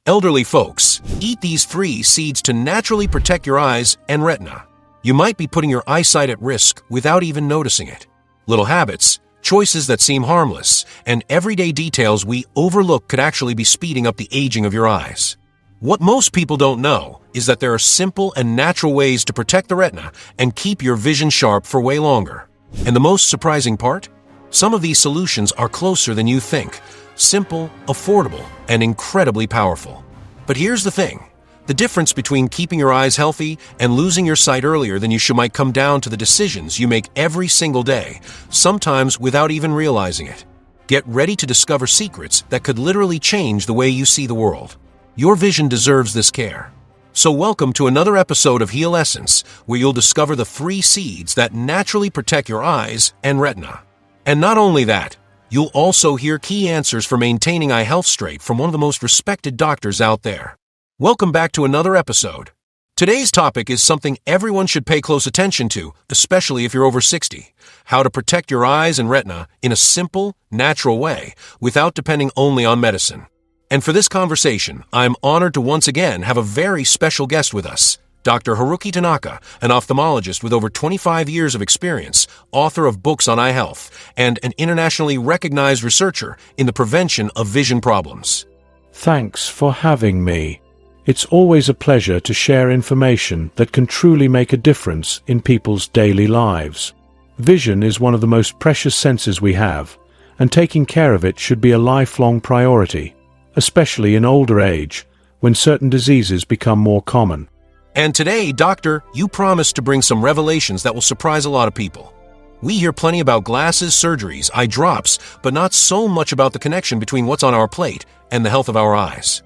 Elderly folks, eat these 3 seeds to naturally protect your eyes and retina. You might be putting your eyesight at risk without even noticing it. Little habits, choices that seem harmless, and everyday details we overlook could actually be speeding up the aging of your eyes. What most people don't know is that there are simple and natural ways to protect the retina and keep your vision sharp for way longer. And the most surprising part? Some of these solutions are closer than you think. Simple, affordable, and incredibly powerful. But here's the thing. The difference between keeping your eyes healthy and losing your sight earlier than you should might come down to the decisions you make every single day, sometimes without even realizing it. Get ready to discover secrets that could literally change the way you see the world. Your vision deserves this care. So welcome to another episode of 𝙘𝙤𝙤𝙀𝙧, where you'll discover the 3 seeds that naturally protect your eyes and retina. And not only that, you'll also hear key answers for maintaining eye health straight from one of the most respected doctors out there. Welcome back to another episode. Today's topic is something everyone should pay close attention to, especially if you're over 60. How to protect your eyes and retina in a simple, natural way, without depending only on medicine. And for this conversation, I'm honored to once again have a very special guest with us, Dr. Haruki Tanaka, an ophthalmologist with over 25 years of experience, author of books on eye health, and an internationally recognized researcher in the prevention of vision problems. Thanks for having me. It's always a pleasure to share information that can truly make a difference in people's daily lives. Vision is one of the most precious senses we have, and taking care of it should be a lifelong priority, especially in older age, when certain diseases become more common. And today, Doctor, you promised to bring some revelations that will surprise a lot of people. We hear plenty about glasses, surgeries, eye drops, but not so much about the connection between what's on our plate and the health of our eyes.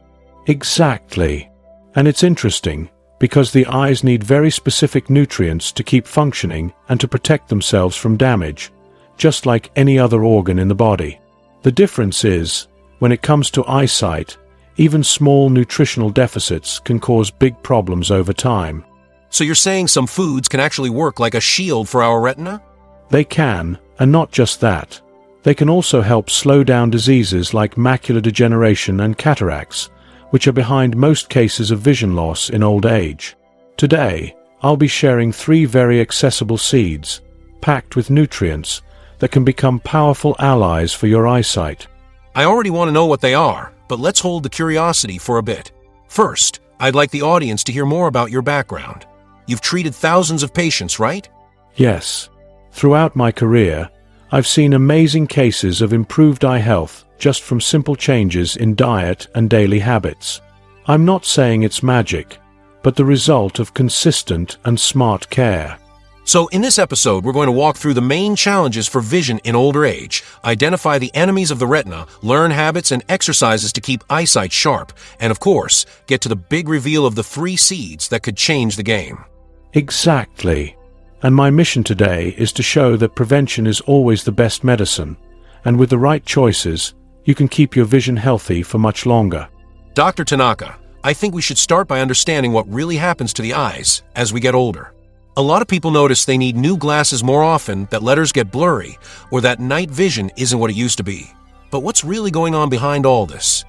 Exactly. And it's interesting, because the eyes need very specific nutrients to keep functioning and to protect themselves from damage, just like any other organ in the body. The difference is, when it comes to eyesight, even small nutritional deficits can cause big problems over time. So you're saying some foods can actually work like a shield for our retina? They can, and not just that. They can also help slow down diseases like macular degeneration and cataracts, which are behind most cases of vision loss in old age. Today, I'll be sharing 3 very accessible seeds, packed with nutrients, that can become powerful allies for your eyesight. I already want to know what they are, but let's hold the curiosity for a bit. First, I'd like the audience to hear more about your background. You've treated thousands of patients, right? Yes. Throughout my career, I've seen amazing cases of improved eye health just from simple changes in diet and daily habits. I'm not saying it's magic, but the result of consistent and smart care. So in this episode, we're going to walk through the main challenges for vision in older age, identify the enemies of the retina, learn habits and exercises to keep eyesight sharp, and of course, get to the big reveal of the 3 seeds that could change the game. Exactly. And my mission today is to show that prevention is always the best medicine, and with the right choices, you can keep your vision healthy for much longer. Dr. Tanaka, I think we should start by understanding what really happens to the eyes as we get older. A lot of people notice they need new glasses more often, that letters get blurry, or that night vision isn't what it used to be. But what's really going on behind all this?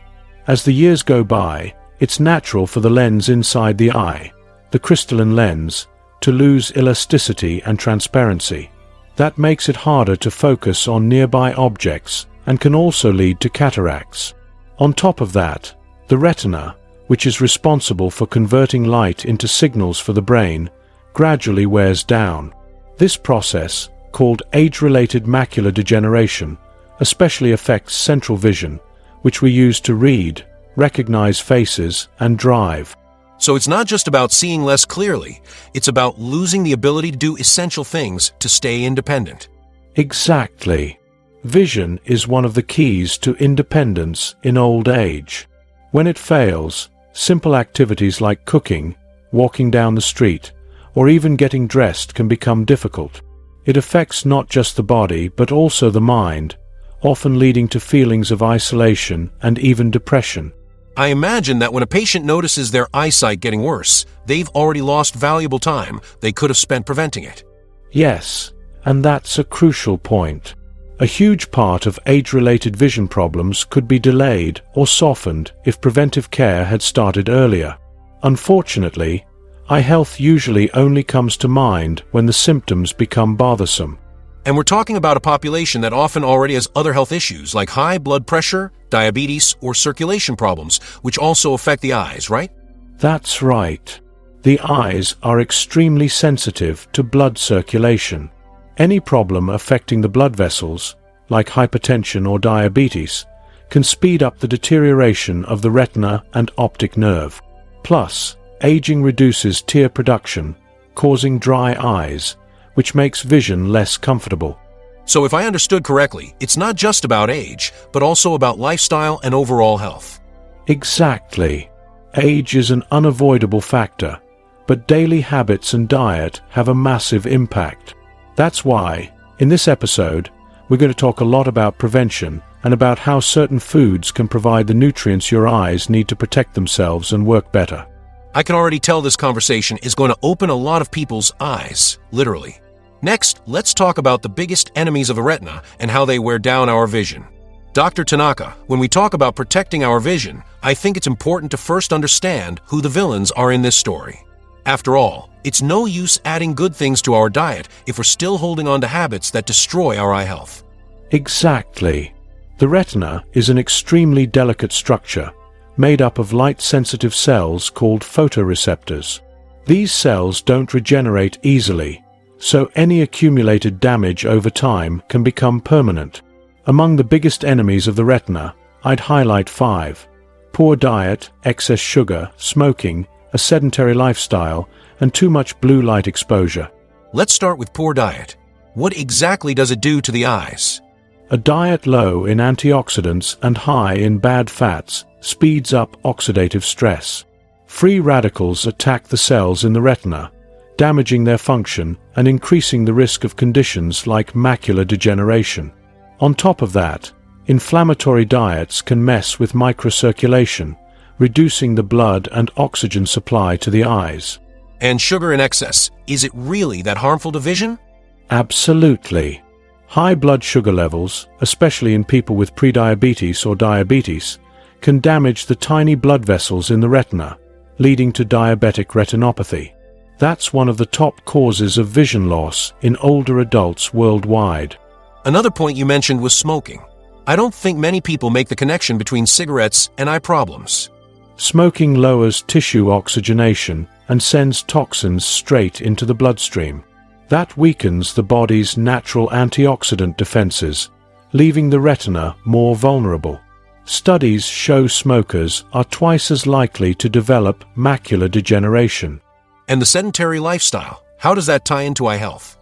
As the years go by, it's natural for the lens inside the eye, the crystalline lens, to lose elasticity and transparency. That makes it harder to focus on nearby objects and can also lead to cataracts. On top of that, the retina, which is responsible for converting light into signals for the brain, gradually wears down. This process, called age-related macular degeneration, especially affects central vision, which we use to read, recognize faces, and drive. So it's not just about seeing less clearly, it's about losing the ability to do essential things to stay independent. Exactly. Vision is one of the keys to independence in old age. When it fails, simple activities like cooking, walking down the street, or even getting dressed can become difficult. It affects not just the body but also the mind, often leading to feelings of isolation and even depression. I imagine that when a patient notices their eyesight getting worse, they've already lost valuable time they could have spent preventing it. Yes, and that's a crucial point. A huge part of age-related vision problems could be delayed or softened if preventive care had started earlier. Unfortunately, eye health usually only comes to mind when the symptoms become bothersome. And we're talking about a population that often already has other health issues like high blood pressure, diabetes, or circulation problems, which also affect the eyes, right? That's right. The eyes are extremely sensitive to blood circulation. Any problem affecting the blood vessels, like hypertension or diabetes, can speed up the deterioration of the retina and optic nerve. Plus, aging reduces tear production, causing dry eyes, which makes vision less comfortable. So if I understood correctly, it's not just about age, but also about lifestyle and overall health. Exactly. Age is an unavoidable factor, but daily habits and diet have a massive impact. That's why, in this episode, we're going to talk a lot about prevention and about how certain foods can provide the nutrients your eyes need to protect themselves and work better. I can already tell this conversation is going to open a lot of people's eyes, literally. Next, let's talk about the biggest enemies of the retina and how they wear down our vision. Dr. Tanaka, when we talk about protecting our vision, I think it's important to first understand who the villains are in this story. After all, it's no use adding good things to our diet if we're still holding on to habits that destroy our eye health. Exactly. The retina is an extremely delicate structure, made up of light-sensitive cells called photoreceptors. These cells don't regenerate easily, so any accumulated damage over time can become permanent. Among the biggest enemies of the retina, I'd highlight 5. Poor diet, excess sugar, smoking, a sedentary lifestyle, and too much blue light exposure. Let's start with poor diet. What exactly does it do to the eyes? A diet low in antioxidants and high in bad fats speeds up oxidative stress. Free radicals attack the cells in the retina, damaging their function and increasing the risk of conditions like macular degeneration. On top of that, inflammatory diets can mess with microcirculation, reducing the blood and oxygen supply to the eyes. And sugar in excess, is it really that harmful to vision? Absolutely. High blood sugar levels, especially in people with prediabetes or diabetes, can damage the tiny blood vessels in the retina, leading to diabetic retinopathy. That's one of the top causes of vision loss in older adults worldwide. Another point you mentioned was smoking. I don't think many people make the connection between cigarettes and eye problems. Smoking lowers tissue oxygenation and sends toxins straight into the bloodstream. That weakens the body's natural antioxidant defenses, leaving the retina more vulnerable. Studies show smokers are twice as likely to develop macular degeneration. And the sedentary lifestyle, how does that tie into eye health?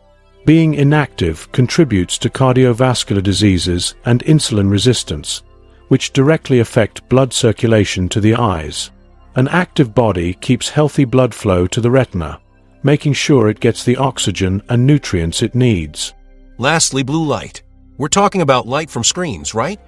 Being inactive contributes to cardiovascular diseases and insulin resistance, which directly affect blood circulation to the eyes. An active body keeps healthy blood flow to the retina, making sure it gets the oxygen and nutrients it needs. Lastly, blue light. We're talking about light from screens, right?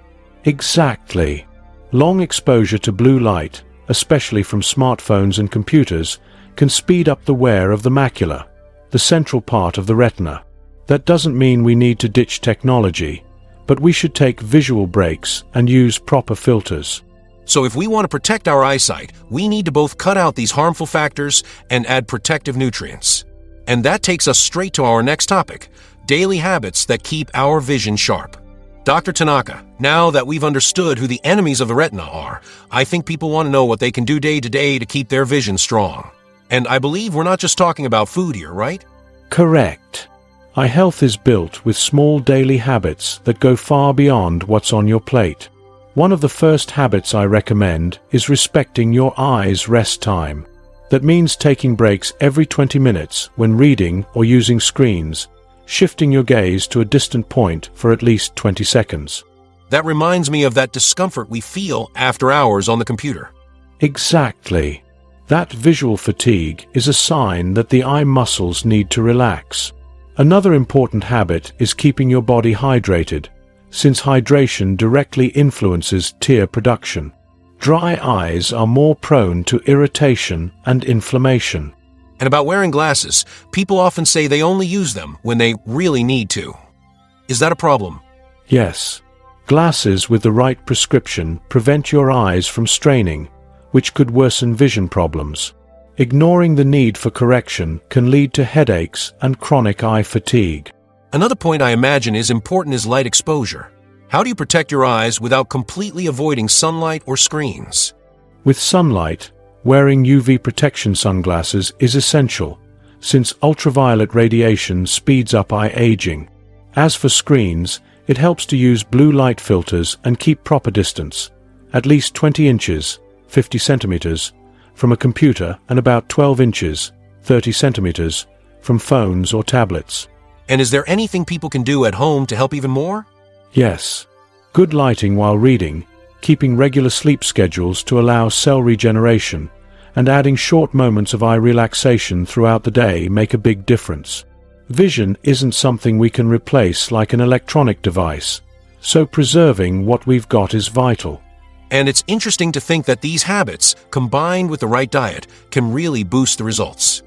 Exactly. Long exposure to blue light, especially from smartphones and computers, can speed up the wear of the macula, the central part of the retina. That doesn't mean we need to ditch technology, but we should take visual breaks and use proper filters. So if we want to protect our eyesight, we need to both cut out these harmful factors and add protective nutrients. And that takes us straight to our next topic, daily habits that keep our vision sharp. Dr. Tanaka, now that we've understood who the enemies of the retina are, I think people want to know what they can do day to day to keep their vision strong. And I believe we're not just talking about food here, right? Correct. Eye health is built with small daily habits that go far beyond what's on your plate. One of the first habits I recommend is respecting your eyes' rest time. That means taking breaks every 20 minutes when reading or using screens, shifting your gaze to a distant point for at least 20 seconds. That reminds me of that discomfort we feel after hours on the computer. Exactly. That visual fatigue is a sign that the eye muscles need to relax. Another important habit is keeping your body hydrated, since hydration directly influences tear production. Dry eyes are more prone to irritation and inflammation. And about wearing glasses, people often say they only use them when they really need to. Is that a problem? Yes. Glasses with the right prescription prevent your eyes from straining, which could worsen vision problems. Ignoring the need for correction can lead to headaches and chronic eye fatigue. Another point I imagine is important is light exposure. How do you protect your eyes without completely avoiding sunlight or screens? With sunlight, wearing UV protection sunglasses is essential, since ultraviolet radiation speeds up eye aging. As for screens, it helps to use blue light filters and keep proper distance, at least 20 inches, 50 centimeters, from a computer and about 12 inches, 30 centimeters, from phones or tablets. And is there anything people can do at home to help even more? Yes. Good lighting while reading, keeping regular sleep schedules to allow cell regeneration, and adding short moments of eye relaxation throughout the day make a big difference. Vision isn't something we can replace like an electronic device, so preserving what we've got is vital. And it's interesting to think that these habits, combined with the right diet, can really boost the results.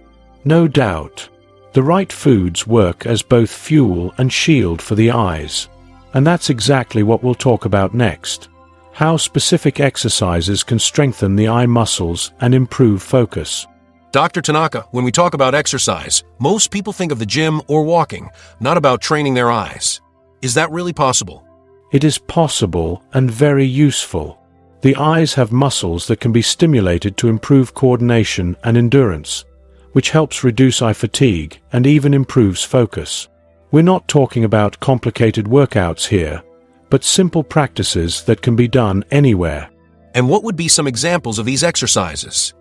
No doubt. The right foods work as both fuel and shield for the eyes. And that's exactly what we'll talk about next. How specific exercises can strengthen the eye muscles and improve focus. Dr. Tanaka, when we talk about exercise, most people think of the gym or walking, not about training their eyes. Is that really possible? It is possible and very useful. The eyes have muscles that can be stimulated to improve coordination and endurance, which helps reduce eye fatigue and even improves focus. We're not talking about complicated workouts here, but simple practices that can be done anywhere. And what would be some examples of these exercises?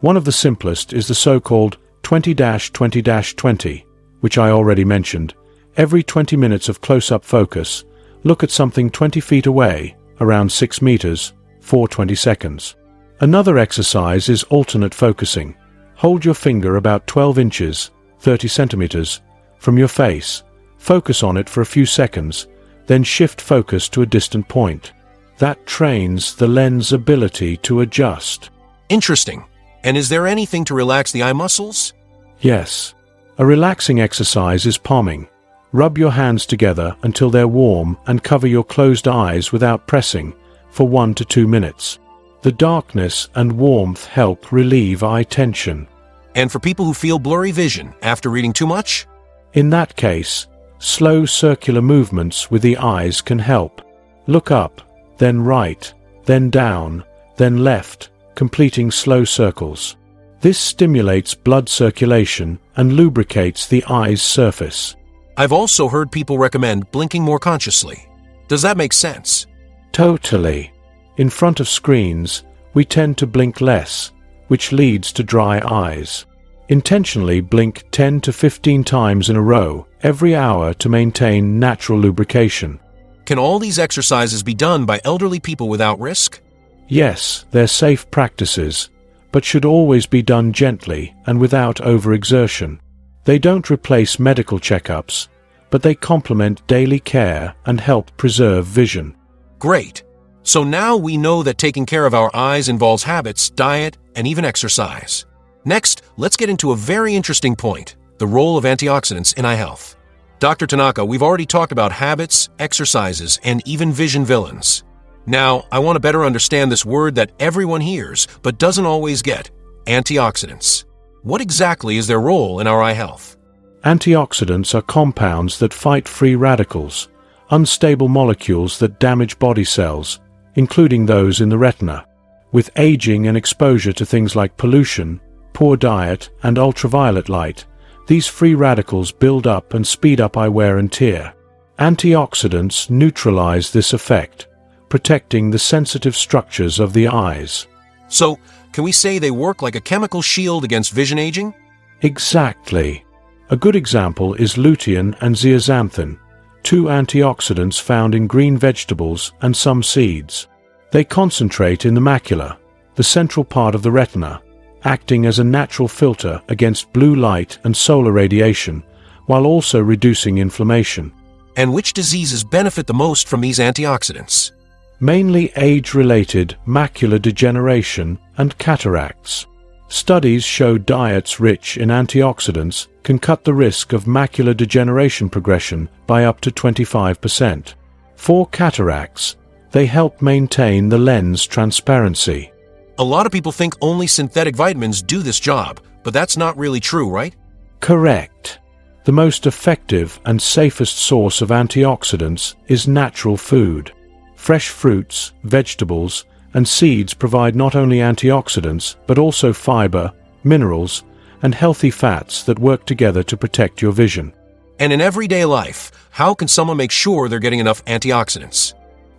One of the simplest is the so-called 20-20-20, which I already mentioned. Every 20 minutes of close-up focus, look at something 20 feet away, around 6 meters, for 20 seconds. Another exercise is alternate focusing. Hold your finger about 12 inches, 30 centimeters, from your face. Focus on it for a few seconds, then shift focus to a distant point. That trains the lens ability to adjust. Interesting. And is there anything to relax the eye muscles? Yes. A relaxing exercise is palming. Rub your hands together until they're warm and cover your closed eyes without pressing for 1 to 2 minutes. The darkness and warmth help relieve eye tension. And for people who feel blurry vision after reading too much? In that case, slow circular movements with the eyes can help. Look up, then right, then down, then left, completing slow circles. This stimulates blood circulation and lubricates the eye's surface. I've also heard people recommend blinking more consciously. Does that make sense? Totally. In front of screens, we tend to blink less, which leads to dry eyes. Intentionally blink 10 to 15 times in a row every hour to maintain natural lubrication. Can all these exercises be done by elderly people without risk? Yes, they're safe practices, but should always be done gently and without overexertion. They don't replace medical checkups, but they complement daily care and help preserve vision. Great. So now we know that taking care of our eyes involves habits, diet, and even exercise. Next, let's get into a very interesting point, the role of antioxidants in eye health. Dr. Tanaka, we've already talked about habits, exercises, and even vision villains. Now, I want to better understand this word that everyone hears but doesn't always get, antioxidants. What exactly is their role in our eye health? Antioxidants are compounds that fight free radicals, unstable molecules that damage body cells, including those in the retina. With aging and exposure to things like pollution, poor diet, and ultraviolet light, these free radicals build up and speed up eye wear and tear. Antioxidants neutralize this effect, protecting the sensitive structures of the eyes. So, can we say they work like a chemical shield against vision aging? Exactly. A good example is lutein and zeaxanthin, two antioxidants found in green vegetables and some seeds. They concentrate in the macula, the central part of the retina, acting as a natural filter against blue light and solar radiation, while also reducing inflammation. And which diseases benefit the most from these antioxidants? Mainly age-related macular degeneration and cataracts. Studies show diets rich in antioxidants can cut the risk of macular degeneration progression by up to 25%. For cataracts, they help maintain the lens transparency. A lot of people think only synthetic vitamins do this job, but that's not really true, right? Correct. The most effective and safest source of antioxidants is natural food. Fresh fruits, vegetables, and seeds provide not only antioxidants, but also fiber, minerals, and healthy fats that work together to protect your vision. And in everyday life, how can someone make sure they're getting enough antioxidants?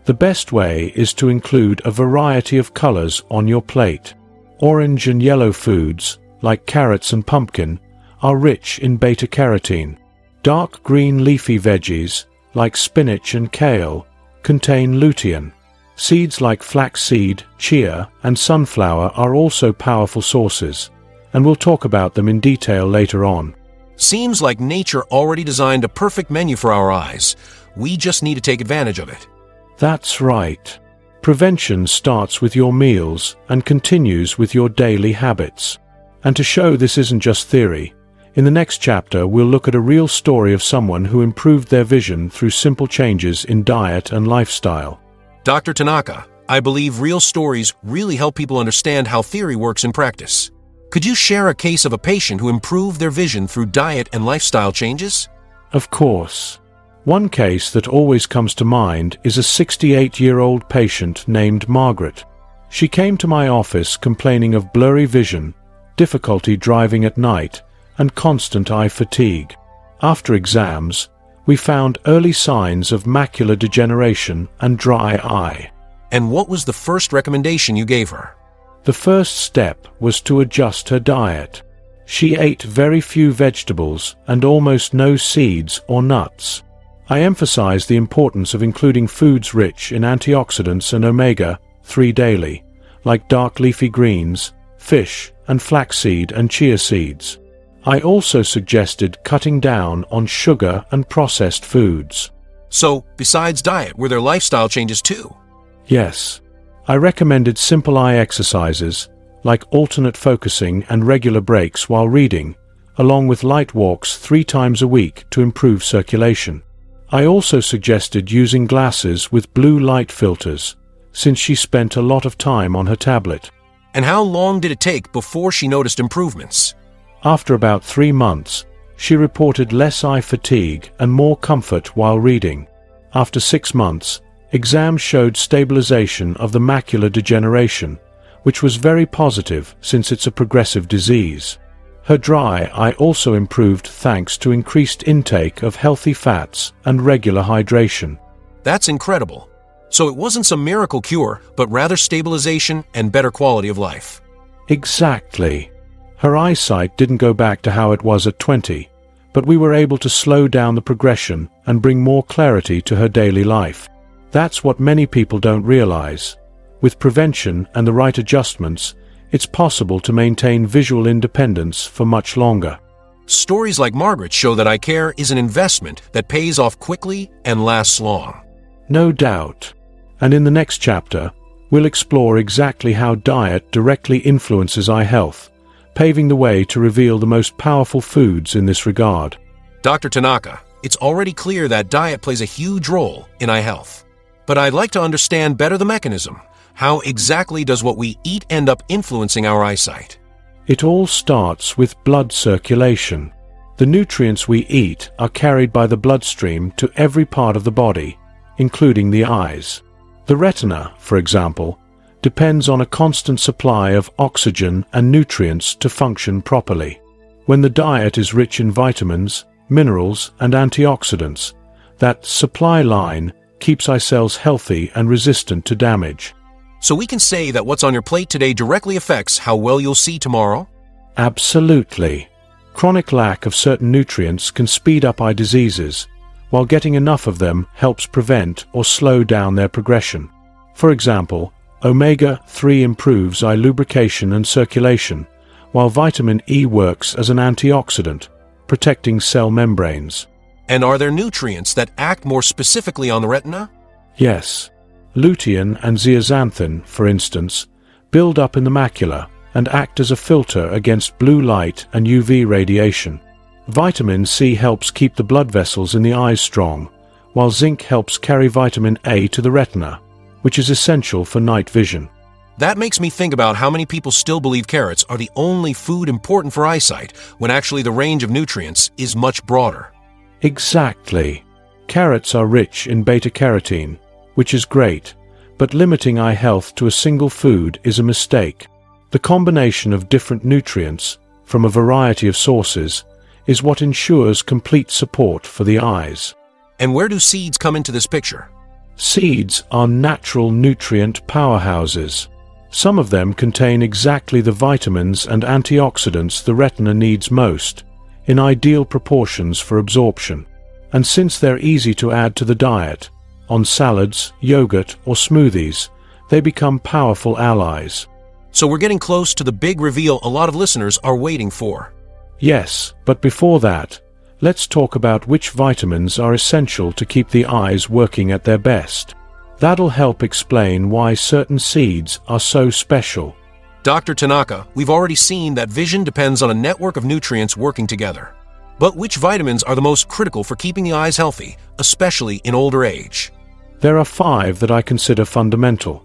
The best way is to include a variety of colors on your plate. Orange and yellow foods, like carrots and pumpkin, are rich in beta-carotene. Dark green leafy veggies, like spinach and kale, contain lutein. Seeds like flaxseed, chia, and sunflower are also powerful sources, and we'll talk about them in detail later on. Seems like nature already designed a perfect menu for our eyes. We just need to take advantage of it. That's right. Prevention starts with your meals and continues with your daily habits. And to show this isn't just theory, in the next chapter we'll look at a real story of someone who improved their vision through simple changes in diet and lifestyle. Dr. Tanaka, I believe real stories really help people understand how theory works in practice. Could you share a case of a patient who improved their vision through diet and lifestyle changes? Of course. One case that always comes to mind is a 68-year-old patient named Margaret. She came to my office complaining of blurry vision, difficulty driving at night, and constant eye fatigue. After exams, we found early signs of macular degeneration and dry eye. And what was the first recommendation you gave her? The first step was to adjust her diet. She ate very few vegetables and almost no seeds or nuts. I emphasized the importance of including foods rich in antioxidants and omega-3 daily, like dark leafy greens, fish, and flaxseed and chia seeds. I also suggested cutting down on sugar and processed foods. So, besides diet, were there lifestyle changes too? Yes. I recommended simple eye exercises, like alternate focusing and regular breaks while reading, along with light walks 3 times a week to improve circulation. I also suggested using glasses with blue light filters, since she spent a lot of time on her tablet. And how long did it take before she noticed improvements? After about 3 months, she reported less eye fatigue and more comfort while reading. After 6 months, exams showed stabilization of the macular degeneration, which was very positive since it's a progressive disease. Her dry eye also improved thanks to increased intake of healthy fats and regular hydration. That's incredible. So it wasn't some miracle cure, but rather stabilization and better quality of life. Exactly. Her eyesight didn't go back to how it was at 20, but we were able to slow down the progression and bring more clarity to her daily life. That's what many people don't realize. With prevention and the right adjustments, it's possible to maintain visual independence for much longer. Stories like Margaret show that eye care is an investment that pays off quickly and lasts long. No doubt. And in the next chapter, we'll explore exactly how diet directly influences eye health, paving the way to reveal the most powerful foods in this regard. Dr. Tanaka, it's already clear that diet plays a huge role in eye health. But I'd like to understand better the mechanism. How exactly does what we eat end up influencing our eyesight? It all starts with blood circulation. The nutrients we eat are carried by the bloodstream to every part of the body, including the eyes. The retina, for example, depends on a constant supply of oxygen and nutrients to function properly. When the diet is rich in vitamins, minerals, and antioxidants, that supply line keeps eye cells healthy and resistant to damage. So we can say that what's on your plate today directly affects how well you'll see tomorrow? Absolutely. Chronic lack of certain nutrients can speed up eye diseases, while getting enough of them helps prevent or slow down their progression. For example, omega-3 improves eye lubrication and circulation, while vitamin E works as an antioxidant, protecting cell membranes. And are there nutrients that act more specifically on the retina? Yes. Lutein and zeaxanthin, for instance, build up in the macula and act as a filter against blue light and UV radiation. Vitamin C helps keep the blood vessels in the eyes strong, while zinc helps carry vitamin A to the retina, which is essential for night vision. That makes me think about how many people still believe carrots are the only food important for eyesight, when actually the range of nutrients is much broader. Exactly. Carrots are rich in beta-carotene, which is great, but limiting eye health to a single food is a mistake. The combination of different nutrients, from a variety of sources, is what ensures complete support for the eyes. And where do seeds come into this picture? Seeds are natural nutrient powerhouses. Some of them contain exactly the vitamins and antioxidants the retina needs most, in ideal proportions for absorption. And since they're easy to add to the diet, on salads, yogurt, or smoothies, they become powerful allies. So we're getting close to the big reveal a lot of listeners are waiting for. Yes, but before that, let's talk about which vitamins are essential to keep the eyes working at their best. That'll help explain why certain seeds are so special. Dr. Tanaka, we've already seen that vision depends on a network of nutrients working together. But which vitamins are the most critical for keeping the eyes healthy, especially in older age? There are 5 that I consider fundamental: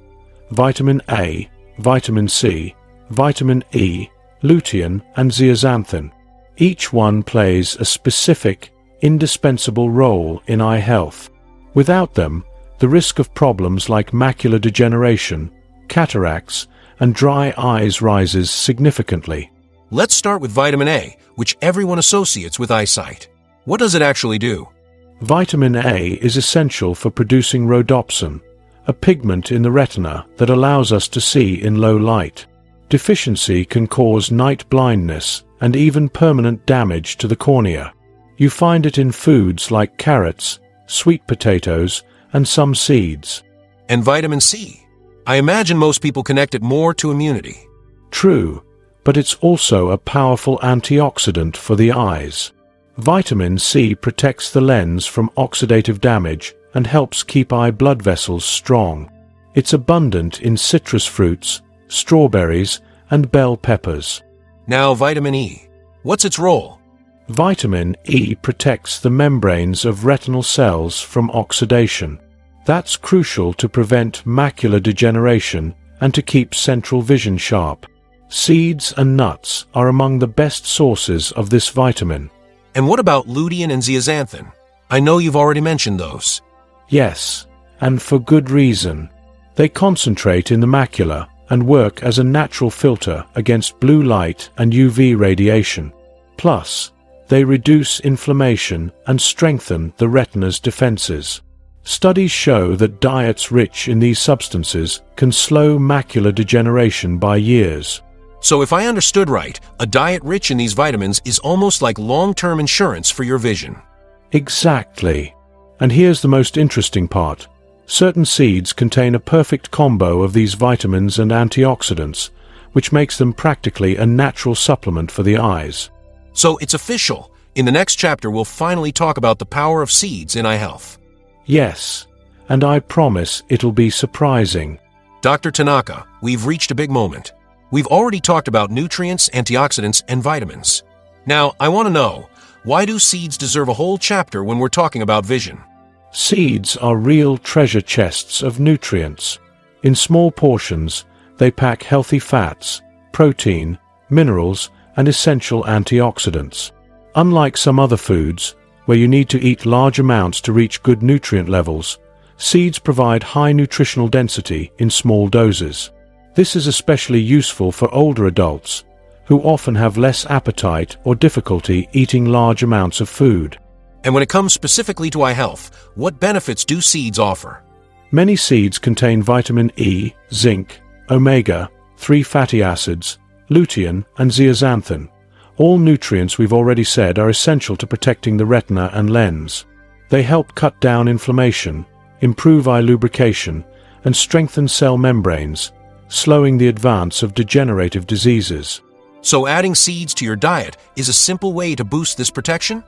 vitamin A, vitamin C, vitamin E, lutein, and zeaxanthin. Each one plays a specific, indispensable role in eye health. Without them, the risk of problems like macular degeneration, cataracts, and dry eyes rises significantly. Let's start with vitamin A, which everyone associates with eyesight. What does it actually do? Vitamin A is essential for producing rhodopsin, a pigment in the retina that allows us to see in low light. Deficiency can cause night blindness and even permanent damage to the cornea. You find it in foods like carrots, sweet potatoes, and some seeds. And vitamin C? I imagine most people connect it more to immunity. True, but it's also a powerful antioxidant for the eyes. Vitamin C protects the lens from oxidative damage and helps keep eye blood vessels strong. It's abundant in citrus fruits, strawberries, and bell peppers. Now, vitamin E. What's its role? Vitamin E protects the membranes of retinal cells from oxidation. That's crucial to prevent macular degeneration and to keep central vision sharp. Seeds and nuts are among the best sources of this vitamin. And what about lutein and zeaxanthin? I know you've already mentioned those. Yes, and for good reason. They concentrate in the macula and work as a natural filter against blue light and UV radiation. Plus, they reduce inflammation and strengthen the retina's defenses. Studies show that diets rich in these substances can slow macular degeneration by years. So if I understood right, a diet rich in these vitamins is almost like long-term insurance for your vision. Exactly. And here's the most interesting part. Certain seeds contain a perfect combo of these vitamins and antioxidants, which makes them practically a natural supplement for the eyes. So it's official. In the next chapter, we'll finally talk about the power of seeds in eye health. Yes, and I promise it'll be surprising. Dr. Tanaka, we've reached a big moment. We've already talked about nutrients, antioxidants, and vitamins. Now, I want to know, why do seeds deserve a whole chapter when we're talking about vision? Seeds are real treasure chests of nutrients. In small portions, they pack healthy fats, protein, minerals, and essential antioxidants. Unlike some other foods, where you need to eat large amounts to reach good nutrient levels, seeds provide high nutritional density in small doses. This is especially useful for older adults, who often have less appetite or difficulty eating large amounts of food. And when it comes specifically to eye health, what benefits do seeds offer? Many seeds contain vitamin E, zinc, omega-3 fatty acids, lutein, and zeaxanthin. All nutrients we've already said are essential to protecting the retina and lens. They help cut down inflammation, improve eye lubrication, and strengthen cell membranes, slowing the advance of degenerative diseases. So adding seeds to your diet is a simple way to boost this protection?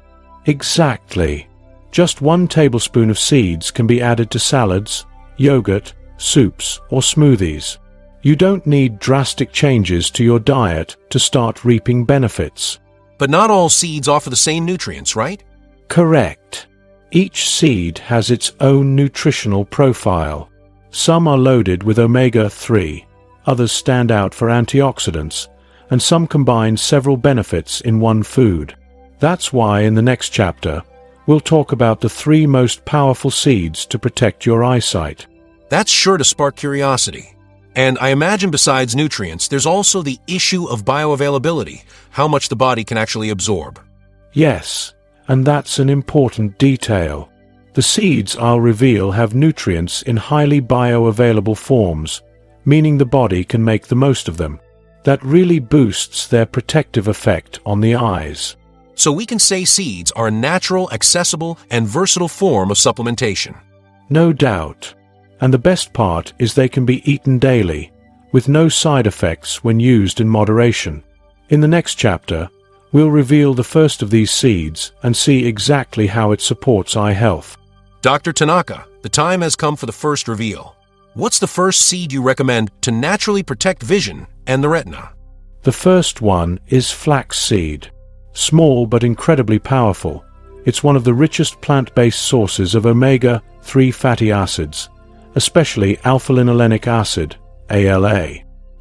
Exactly. Just 1 tablespoon of seeds can be added to salads, yogurt, soups, or smoothies. You don't need drastic changes to your diet to start reaping benefits. But not all seeds offer the same nutrients, right? Correct. Each seed has its own nutritional profile. Some are loaded with omega-3, others stand out for antioxidants, and some combine several benefits in one food. That's why in the next chapter, we'll talk about the 3 most powerful seeds to protect your eyesight. That's sure to spark curiosity. And I imagine besides nutrients, there's also the issue of bioavailability, how much the body can actually absorb. Yes, and that's an important detail. The seeds I'll reveal have nutrients in highly bioavailable forms, meaning the body can make the most of them. That really boosts their protective effect on the eyes. So we can say seeds are a natural, accessible, and versatile form of supplementation. No doubt. And the best part is they can be eaten daily, with no side effects when used in moderation. In the next chapter, we'll reveal the first of these seeds and see exactly how it supports eye health. Dr. Tanaka, the time has come for the first reveal. What's the first seed you recommend to naturally protect vision and the retina? The first one is flaxseed. Small but incredibly powerful, it's one of the richest plant-based sources of omega-3 fatty acids, especially alpha-linolenic acid, ALA.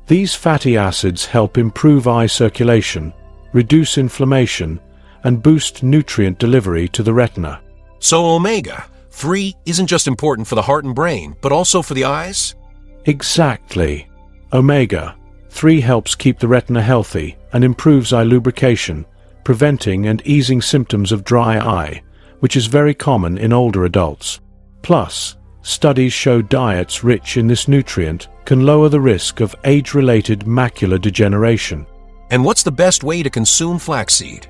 These fatty acids help improve eye circulation, reduce inflammation, and boost nutrient delivery to the retina. So omega-3 isn't just important for the heart and brain, but also for the eyes? Exactly. Omega-3 helps keep the retina healthy and improves eye lubrication, preventing and easing symptoms of dry eye, which is very common in older adults. Plus, studies show diets rich in this nutrient can lower the risk of age-related macular degeneration. And what's the best way to consume flaxseed?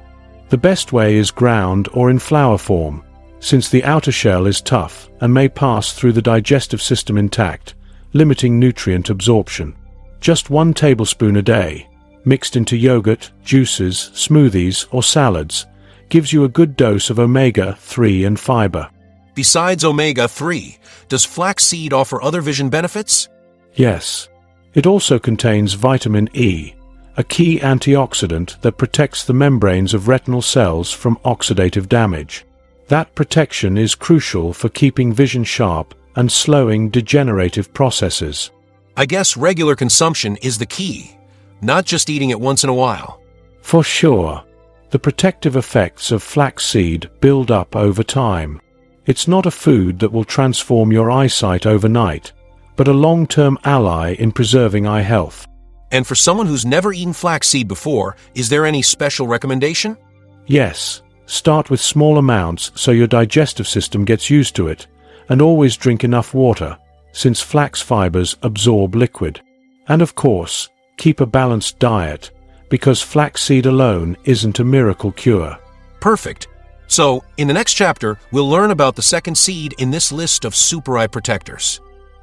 The best way is ground or in flour form, since the outer shell is tough and may pass through the digestive system intact, limiting nutrient absorption. Just 1 tablespoon a day, mixed into yogurt, juices, smoothies, or salads, gives you a good dose of omega-3 and fiber. Besides omega-3, does flaxseed offer other vision benefits? Yes. It also contains vitamin E, a key antioxidant that protects the membranes of retinal cells from oxidative damage. That protection is crucial for keeping vision sharp and slowing degenerative processes. I guess regular consumption is the key, not just eating it once in a while. For sure. The protective effects of flaxseed build up over time. It's not a food that will transform your eyesight overnight, but a long-term ally in preserving eye health. And for someone who's never eaten flaxseed before, is there any special recommendation? Yes. Start with small amounts so your digestive system gets used to it, and always drink enough water, since flax fibers absorb liquid. And of course, keep a balanced diet, because flaxseed alone isn't a miracle cure. Perfect. So, in the next chapter, we'll learn about the second seed in this list of super eye protectors.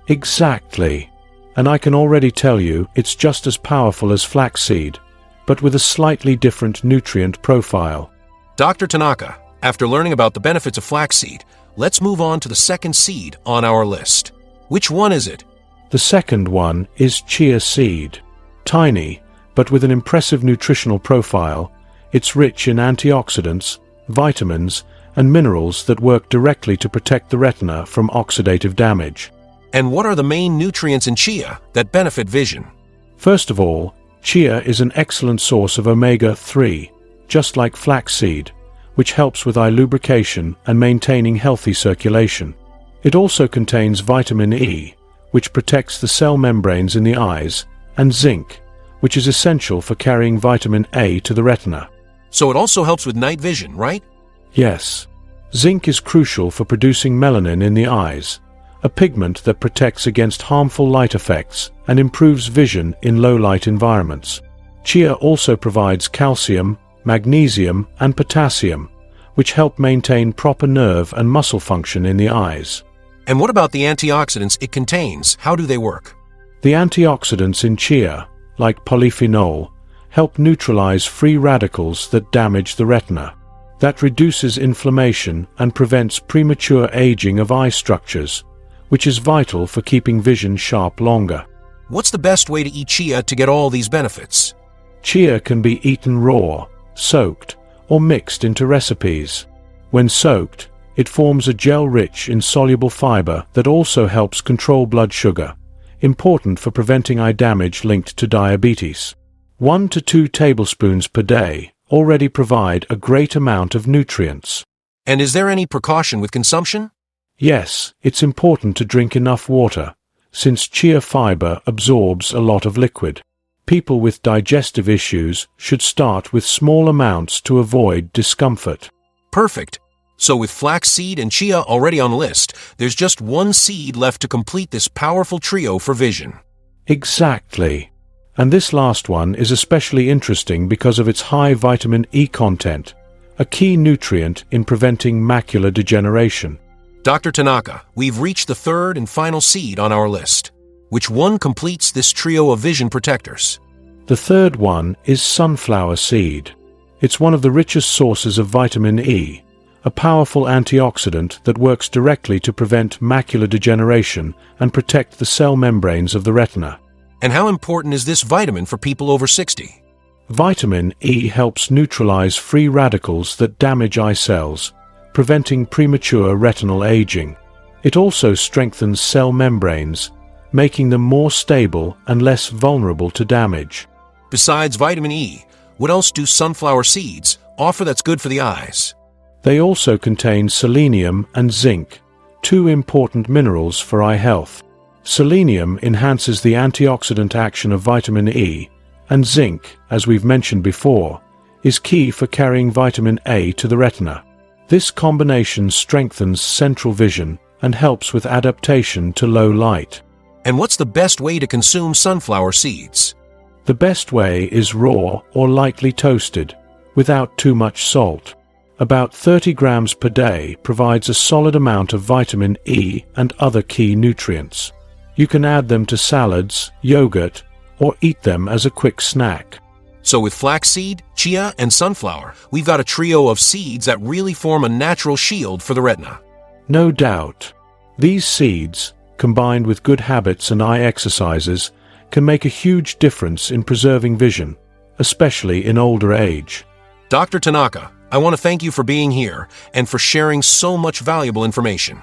Exactly. And I can already tell you it's just as powerful as flaxseed, but with a slightly different nutrient profile. Dr. Tanaka, after learning about the benefits of flaxseed, let's move on to the second seed on our list. Which one is it? The second one is chia seed. Tiny, but with an impressive nutritional profile, it's rich in antioxidants, vitamins, and minerals that work directly to protect the retina from oxidative damage. And what are the main nutrients in chia that benefit vision? First of all, chia is an excellent source of omega-3, just like flaxseed, which helps with eye lubrication and maintaining healthy circulation. It also contains vitamin E, which protects the cell membranes in the eyes, and zinc, which is essential for carrying vitamin A to the retina. So it also helps with night vision, right? Yes. Zinc is crucial for producing melanin in the eyes, a pigment that protects against harmful light effects and improves vision in low-light environments. Chia also provides calcium, magnesium, and potassium, which help maintain proper nerve and muscle function in the eyes. And what about the antioxidants it contains? How do they work? The antioxidants in chia, like polyphenol, help neutralize free radicals that damage the retina. That reduces inflammation and prevents premature aging of eye structures, which is vital for keeping vision sharp longer. What's the best way to eat chia to get all these benefits? Chia can be eaten raw, soaked, or mixed into recipes. When soaked, It forms a gel-rich insoluble fiber that also helps control blood sugar, important for preventing eye damage linked to diabetes. 1 to 2 tablespoons per day already provide a great amount of nutrients. And is there any precaution with consumption? Yes, it's important to drink enough water, since chia fiber absorbs a lot of liquid. People with digestive issues should start with small amounts to avoid discomfort. Perfect. So with flaxseed and chia already on the list, there's just one seed left to complete this powerful trio for vision. Exactly. And this last one is especially interesting because of its high vitamin E content, a key nutrient in preventing macular degeneration. Dr. Tanaka, we've reached the third and final seed on our list. Which one completes this trio of vision protectors? The third one is sunflower seed. It's one of the richest sources of vitamin E, a powerful antioxidant that works directly to prevent macular degeneration and protect the cell membranes of the retina. And how important is this vitamin for people over 60? Vitamin E helps neutralize free radicals that damage eye cells, preventing premature retinal aging. It also strengthens cell membranes, making them more stable and less vulnerable to damage. Besides vitamin E, what else do sunflower seeds offer that's good for the eyes? They also contain selenium and zinc, 2 important minerals for eye health. Selenium enhances the antioxidant action of vitamin E, and zinc, as we've mentioned before, is key for carrying vitamin A to the retina. This combination strengthens central vision and helps with adaptation to low light. And what's the best way to consume sunflower seeds? The best way is raw or lightly toasted, without too much salt. About 30 grams per day provides a solid amount of vitamin E and other key nutrients. You can add them to salads, yogurt, or eat them as a quick snack. So with flaxseed, chia, and sunflower, we've got a trio of seeds that really form a natural shield for the retina. No doubt. These seeds, combined with good habits and eye exercises, can make a huge difference in preserving vision, especially in older age. Dr. Tanaka, I want to thank you for being here and for sharing so much valuable information.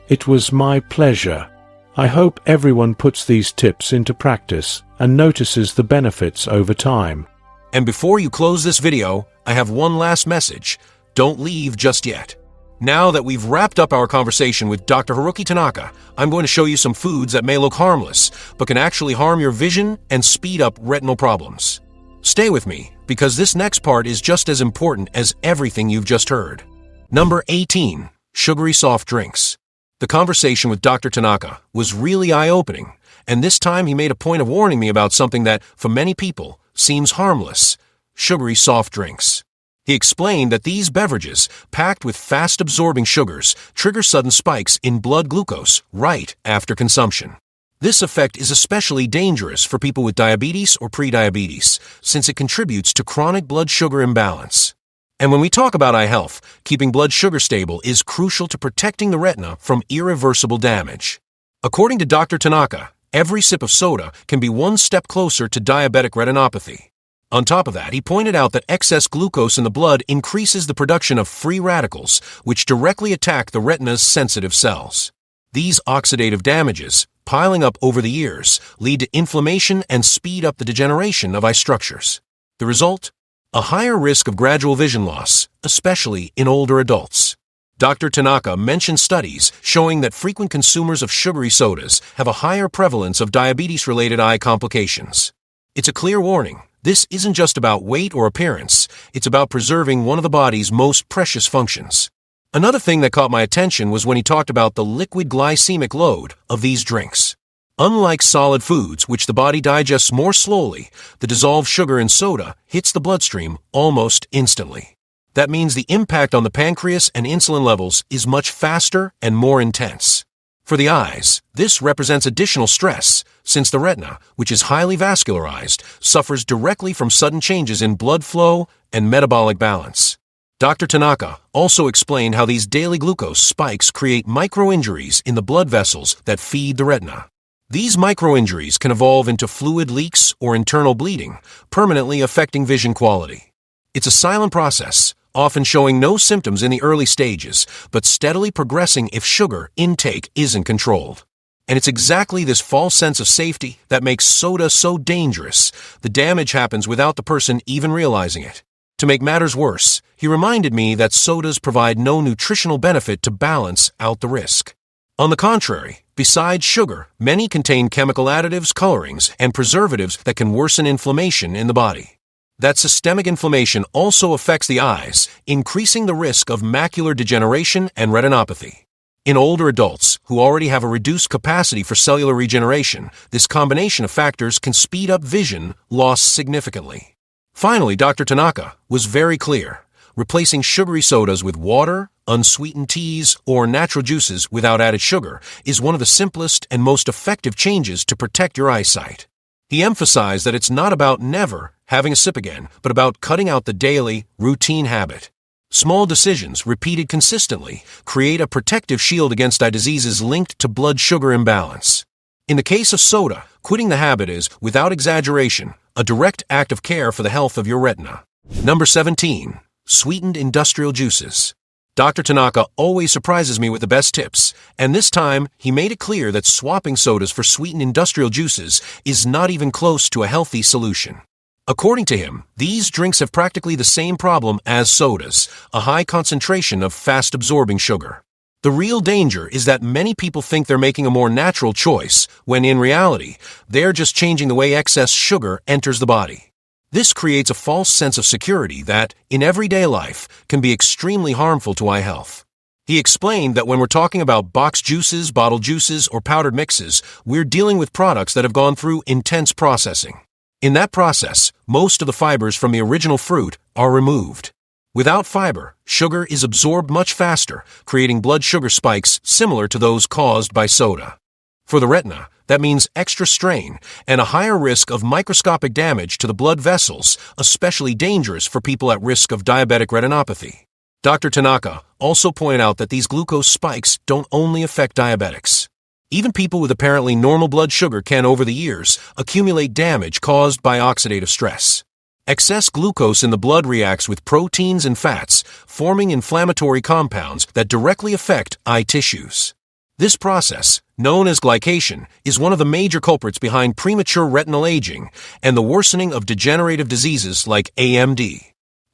It was my pleasure. I hope everyone puts these tips into practice and notices the benefits over time. And before you close this video, I have one last message. Don't leave just yet. Now that we've wrapped up our conversation with Dr. Haruki Tanaka, I'm going to show you some foods that may look harmless, but can actually harm your vision and speed up retinal problems. Stay with me, because this next part is just as important as everything you've just heard. Number 18. Sugary soft drinks. The conversation with Dr. Tanaka was really eye-opening, and this time he made a point of warning me about something that, for many people, seems harmless: sugary soft drinks. He explained that these beverages, packed with fast-absorbing sugars, trigger sudden spikes in blood glucose right after consumption. This effect is especially dangerous for people with diabetes or prediabetes, since it contributes to chronic blood sugar imbalance. And when we talk about eye health, keeping blood sugar stable is crucial to protecting the retina from irreversible damage. According to Dr. Tanaka, every sip of soda can be one step closer to diabetic retinopathy. On top of that, he pointed out that excess glucose in the blood increases the production of free radicals, which directly attack the retina's sensitive cells. These oxidative damages, piling up over the years, lead to inflammation and speed up the degeneration of eye structures. The result? A higher risk of gradual vision loss, especially in older adults. Dr. Tanaka mentioned studies showing that frequent consumers of sugary sodas have a higher prevalence of diabetes-related eye complications. It's a clear warning. This isn't just about weight or appearance, it's about preserving one of the body's most precious functions. Another thing that caught my attention was when he talked about the liquid glycemic load of these drinks. Unlike solid foods, which the body digests more slowly, the dissolved sugar in soda hits the bloodstream almost instantly. That means the impact on the pancreas and insulin levels is much faster and more intense. For the eyes, this represents additional stress, since the retina, which is highly vascularized, suffers directly from sudden changes in blood flow and metabolic balance. Dr. Tanaka also explained how these daily glucose spikes create micro-injuries in the blood vessels that feed the retina. These micro-injuries can evolve into fluid leaks or internal bleeding, permanently affecting vision quality. It's a silent process, often showing no symptoms in the early stages, but steadily progressing if sugar intake isn't controlled. And it's exactly this false sense of safety that makes soda so dangerous. The damage happens without the person even realizing it. To make matters worse, he reminded me that sodas provide no nutritional benefit to balance out the risk. On the contrary, besides sugar, many contain chemical additives, colorings, and preservatives that can worsen inflammation in the body. That systemic inflammation also affects the eyes, increasing the risk of macular degeneration and retinopathy. In older adults who already have a reduced capacity for cellular regeneration, this combination of factors can speed up vision loss significantly. Finally, Dr. Tanaka was very clear. Replacing sugary sodas with water, unsweetened teas, or natural juices without added sugar is one of the simplest and most effective changes to protect your eyesight. He emphasized that it's not about never having a sip again, but about cutting out the daily, routine habit. Small decisions, repeated consistently, create a protective shield against eye diseases linked to blood sugar imbalance. In the case of soda, quitting the habit is, without exaggeration, a direct act of care for the health of your retina. Number 17. Sweetened industrial juices. Dr. Tanaka always surprises me with the best tips, and this time he made it clear that swapping sodas for sweetened industrial juices is not even close to a healthy solution. According to him, these drinks have practically the same problem as sodas, a high concentration of fast-absorbing sugar. The real danger is that many people think they're making a more natural choice, when in reality, they're just changing the way excess sugar enters the body. This creates a false sense of security that, in everyday life, can be extremely harmful to eye health. He explained that when we're talking about boxed juices, bottled juices, or powdered mixes, we're dealing with products that have gone through intense processing. In that process, most of the fibers from the original fruit are removed. Without fiber, sugar is absorbed much faster, creating blood sugar spikes similar to those caused by soda. For the retina, that means extra strain and a higher risk of microscopic damage to the blood vessels, especially dangerous for people at risk of diabetic retinopathy. Dr. Tanaka also pointed out that these glucose spikes don't only affect diabetics. Even people with apparently normal blood sugar can, over the years, accumulate damage caused by oxidative stress. Excess glucose in the blood reacts with proteins and fats, forming inflammatory compounds that directly affect eye tissues. This process, known as glycation, is one of the major culprits behind premature retinal aging and the worsening of degenerative diseases like AMD.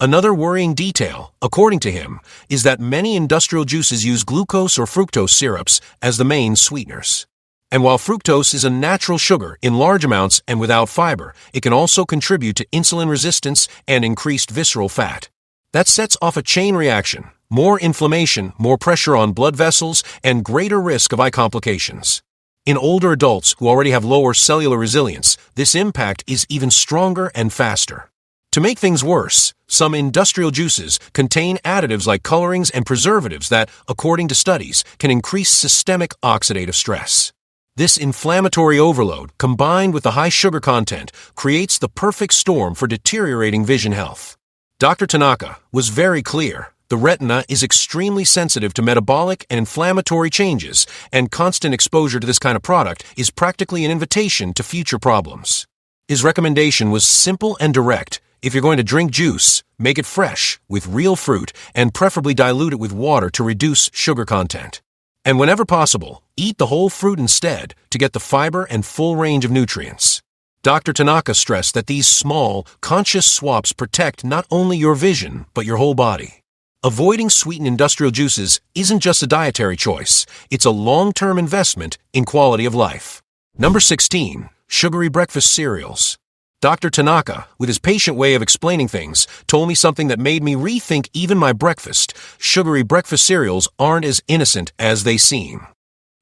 Another worrying detail, according to him, is that many industrial juices use glucose or fructose syrups as the main sweeteners. And while fructose is a natural sugar in large amounts and without fiber, it can also contribute to insulin resistance and increased visceral fat. That sets off a chain reaction: more inflammation, more pressure on blood vessels, and greater risk of eye complications. In older adults who already have lower cellular resilience, this impact is even stronger and faster. To make things worse, some industrial juices contain additives like colorings and preservatives that, according to studies, can increase systemic oxidative stress. This inflammatory overload, combined with the high sugar content, creates the perfect storm for deteriorating vision health. Dr. Tanaka was very clear. The retina is extremely sensitive to metabolic and inflammatory changes, and constant exposure to this kind of product is practically an invitation to future problems. His recommendation was simple and direct. If you're going to drink juice, make it fresh, with real fruit, and preferably dilute it with water to reduce sugar content. And whenever possible, eat the whole fruit instead to get the fiber and full range of nutrients. Dr. Tanaka stressed that these small, conscious swaps protect not only your vision, but your whole body. Avoiding sweetened industrial juices isn't just a dietary choice, it's a long-term investment in quality of life. Number 16. Sugary breakfast cereals. Dr. Tanaka, with his patient way of explaining things, told me something that made me rethink even my breakfast. Sugary breakfast cereals aren't as innocent as they seem.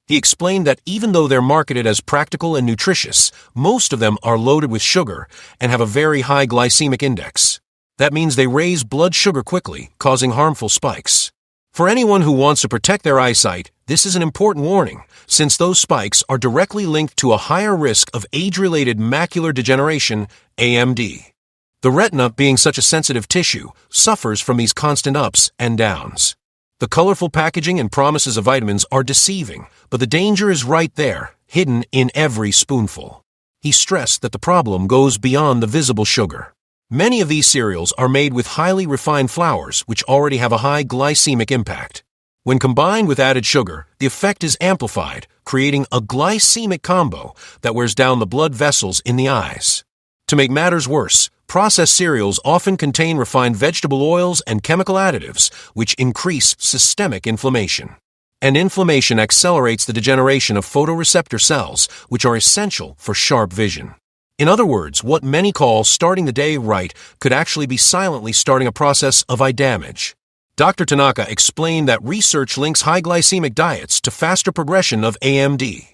He explained that even though they're marketed as practical and nutritious, most of them are loaded with sugar and have a very high glycemic index. That means they raise blood sugar quickly, causing harmful spikes. For anyone who wants to protect their eyesight, this is an important warning, since those spikes are directly linked to a higher risk of age-related macular degeneration, AMD. The retina, being such a sensitive tissue, suffers from these constant ups and downs. The colorful packaging and promises of vitamins are deceiving, but the danger is right there, hidden in every spoonful. He stressed that the problem goes beyond the visible sugar. Many of these cereals are made with highly refined flours which already have a high glycemic impact. When combined with added sugar, the effect is amplified, creating a glycemic combo that wears down the blood vessels in the eyes. To make matters worse, processed cereals often contain refined vegetable oils and chemical additives, which increase systemic inflammation. And inflammation accelerates the degeneration of photoreceptor cells, which are essential for sharp vision. In other words, what many call starting the day right could actually be silently starting a process of eye damage. Dr. Tanaka explained that research links high glycemic diets to faster progression of AMD.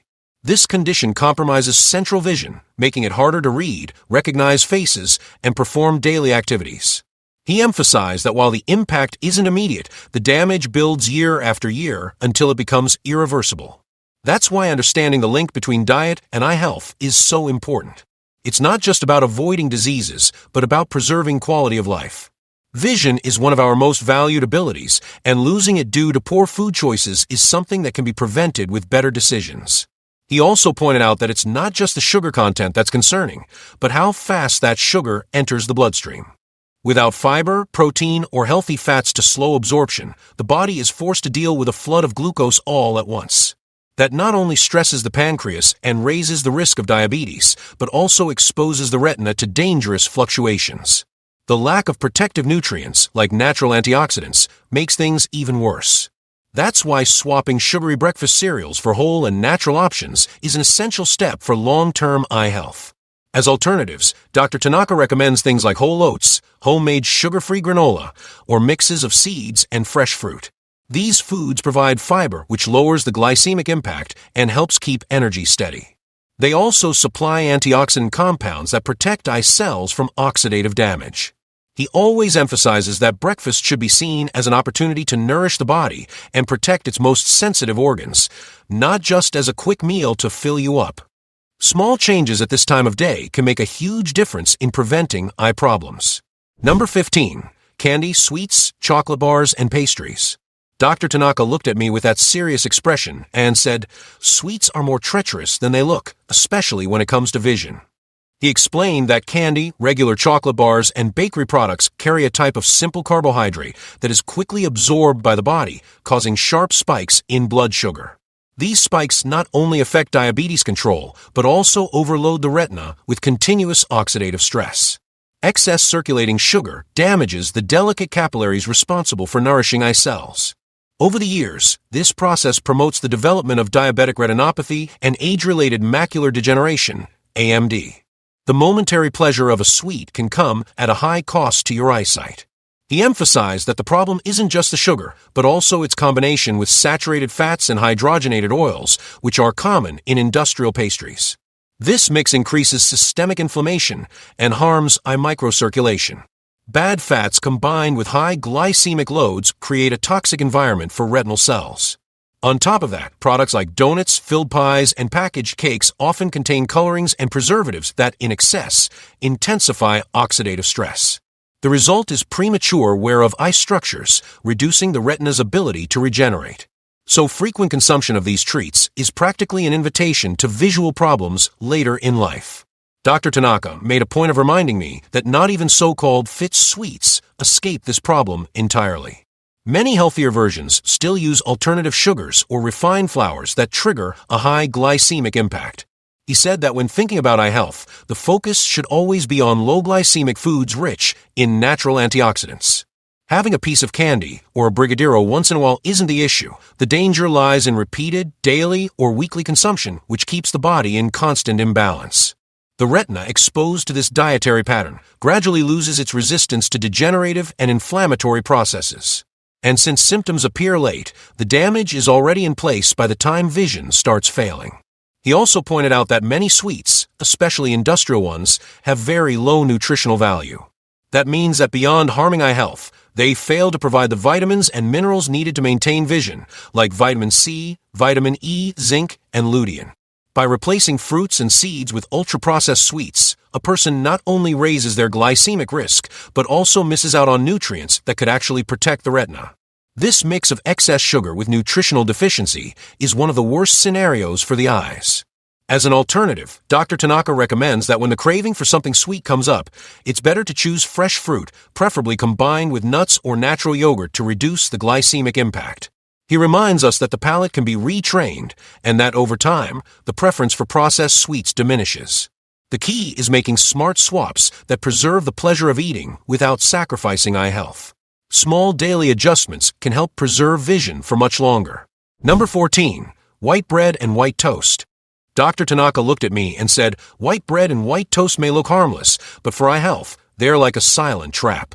This condition compromises central vision, making it harder to read, recognize faces, and perform daily activities. He emphasized that while the impact isn't immediate, the damage builds year after year until it becomes irreversible. That's why understanding the link between diet and eye health is so important. It's not just about avoiding diseases, but about preserving quality of life. Vision is one of our most valued abilities, and losing it due to poor food choices is something that can be prevented with better decisions. He also pointed out that it's not just the sugar content that's concerning, but how fast that sugar enters the bloodstream. Without fiber, protein, or healthy fats to slow absorption, the body is forced to deal with a flood of glucose all at once. That not only stresses the pancreas and raises the risk of diabetes, but also exposes the retina to dangerous fluctuations. The lack of protective nutrients, like natural antioxidants, makes things even worse. That's why swapping sugary breakfast cereals for whole and natural options is an essential step for long-term eye health. As alternatives, Dr. Tanaka recommends things like whole oats, homemade sugar-free granola, or mixes of seeds and fresh fruit. These foods provide fiber, which lowers the glycemic impact and helps keep energy steady. They also supply antioxidant compounds that protect eye cells from oxidative damage. He always emphasizes that breakfast should be seen as an opportunity to nourish the body and protect its most sensitive organs, not just as a quick meal to fill you up. Small changes at this time of day can make a huge difference in preventing eye problems. Number 15. Candy, sweets, chocolate bars, and pastries. Dr. Tanaka looked at me with that serious expression and said, "Sweets are more treacherous than they look, especially when it comes to vision." He explained that candy, regular chocolate bars, and bakery products carry a type of simple carbohydrate that is quickly absorbed by the body, causing sharp spikes in blood sugar. These spikes not only affect diabetes control, but also overload the retina with continuous oxidative stress. Excess circulating sugar damages the delicate capillaries responsible for nourishing eye cells. Over the years, this process promotes the development of diabetic retinopathy and age-related macular degeneration, AMD. The momentary pleasure of a sweet can come at a high cost to your eyesight. He emphasized that the problem isn't just the sugar, but also its combination with saturated fats and hydrogenated oils, which are common in industrial pastries. This mix increases systemic inflammation and harms eye microcirculation. Bad fats combined with high glycemic loads create a toxic environment for retinal cells. On top of that, products like donuts, filled pies, and packaged cakes often contain colorings and preservatives that, in excess, intensify oxidative stress. The result is premature wear of eye structures, reducing the retina's ability to regenerate. So frequent consumption of these treats is practically an invitation to visual problems later in life. Dr. Tanaka made a point of reminding me that not even so-called fit sweets escape this problem entirely. Many healthier versions still use alternative sugars or refined flours that trigger a high glycemic impact. He said that when thinking about eye health, the focus should always be on low-glycemic foods rich in natural antioxidants. Having a piece of candy or a brigadeiro once in a while isn't the issue. The danger lies in repeated, daily, or weekly consumption, which keeps the body in constant imbalance. The retina, exposed to this dietary pattern, gradually loses its resistance to degenerative and inflammatory processes. And since symptoms appear late, the damage is already in place by the time vision starts failing. He also pointed out that many sweets, especially industrial ones, have very low nutritional value. That means that beyond harming eye health, they fail to provide the vitamins and minerals needed to maintain vision, like vitamin C, vitamin E, zinc, and lutein. By replacing fruits and seeds with ultra-processed sweets, a person not only raises their glycemic risk, but also misses out on nutrients that could actually protect the retina. This mix of excess sugar with nutritional deficiency is one of the worst scenarios for the eyes. As an alternative, Dr. Tanaka recommends that when the craving for something sweet comes up, it's better to choose fresh fruit, preferably combined with nuts or natural yogurt to reduce the glycemic impact. He reminds us that the palate can be retrained and that over time, the preference for processed sweets diminishes. The key is making smart swaps that preserve the pleasure of eating without sacrificing eye health. Small daily adjustments can help preserve vision for much longer. Number 14. White bread and white toast. Dr. Tanaka looked at me and said, "White bread and white toast may look harmless, but for eye health, they're like a silent trap."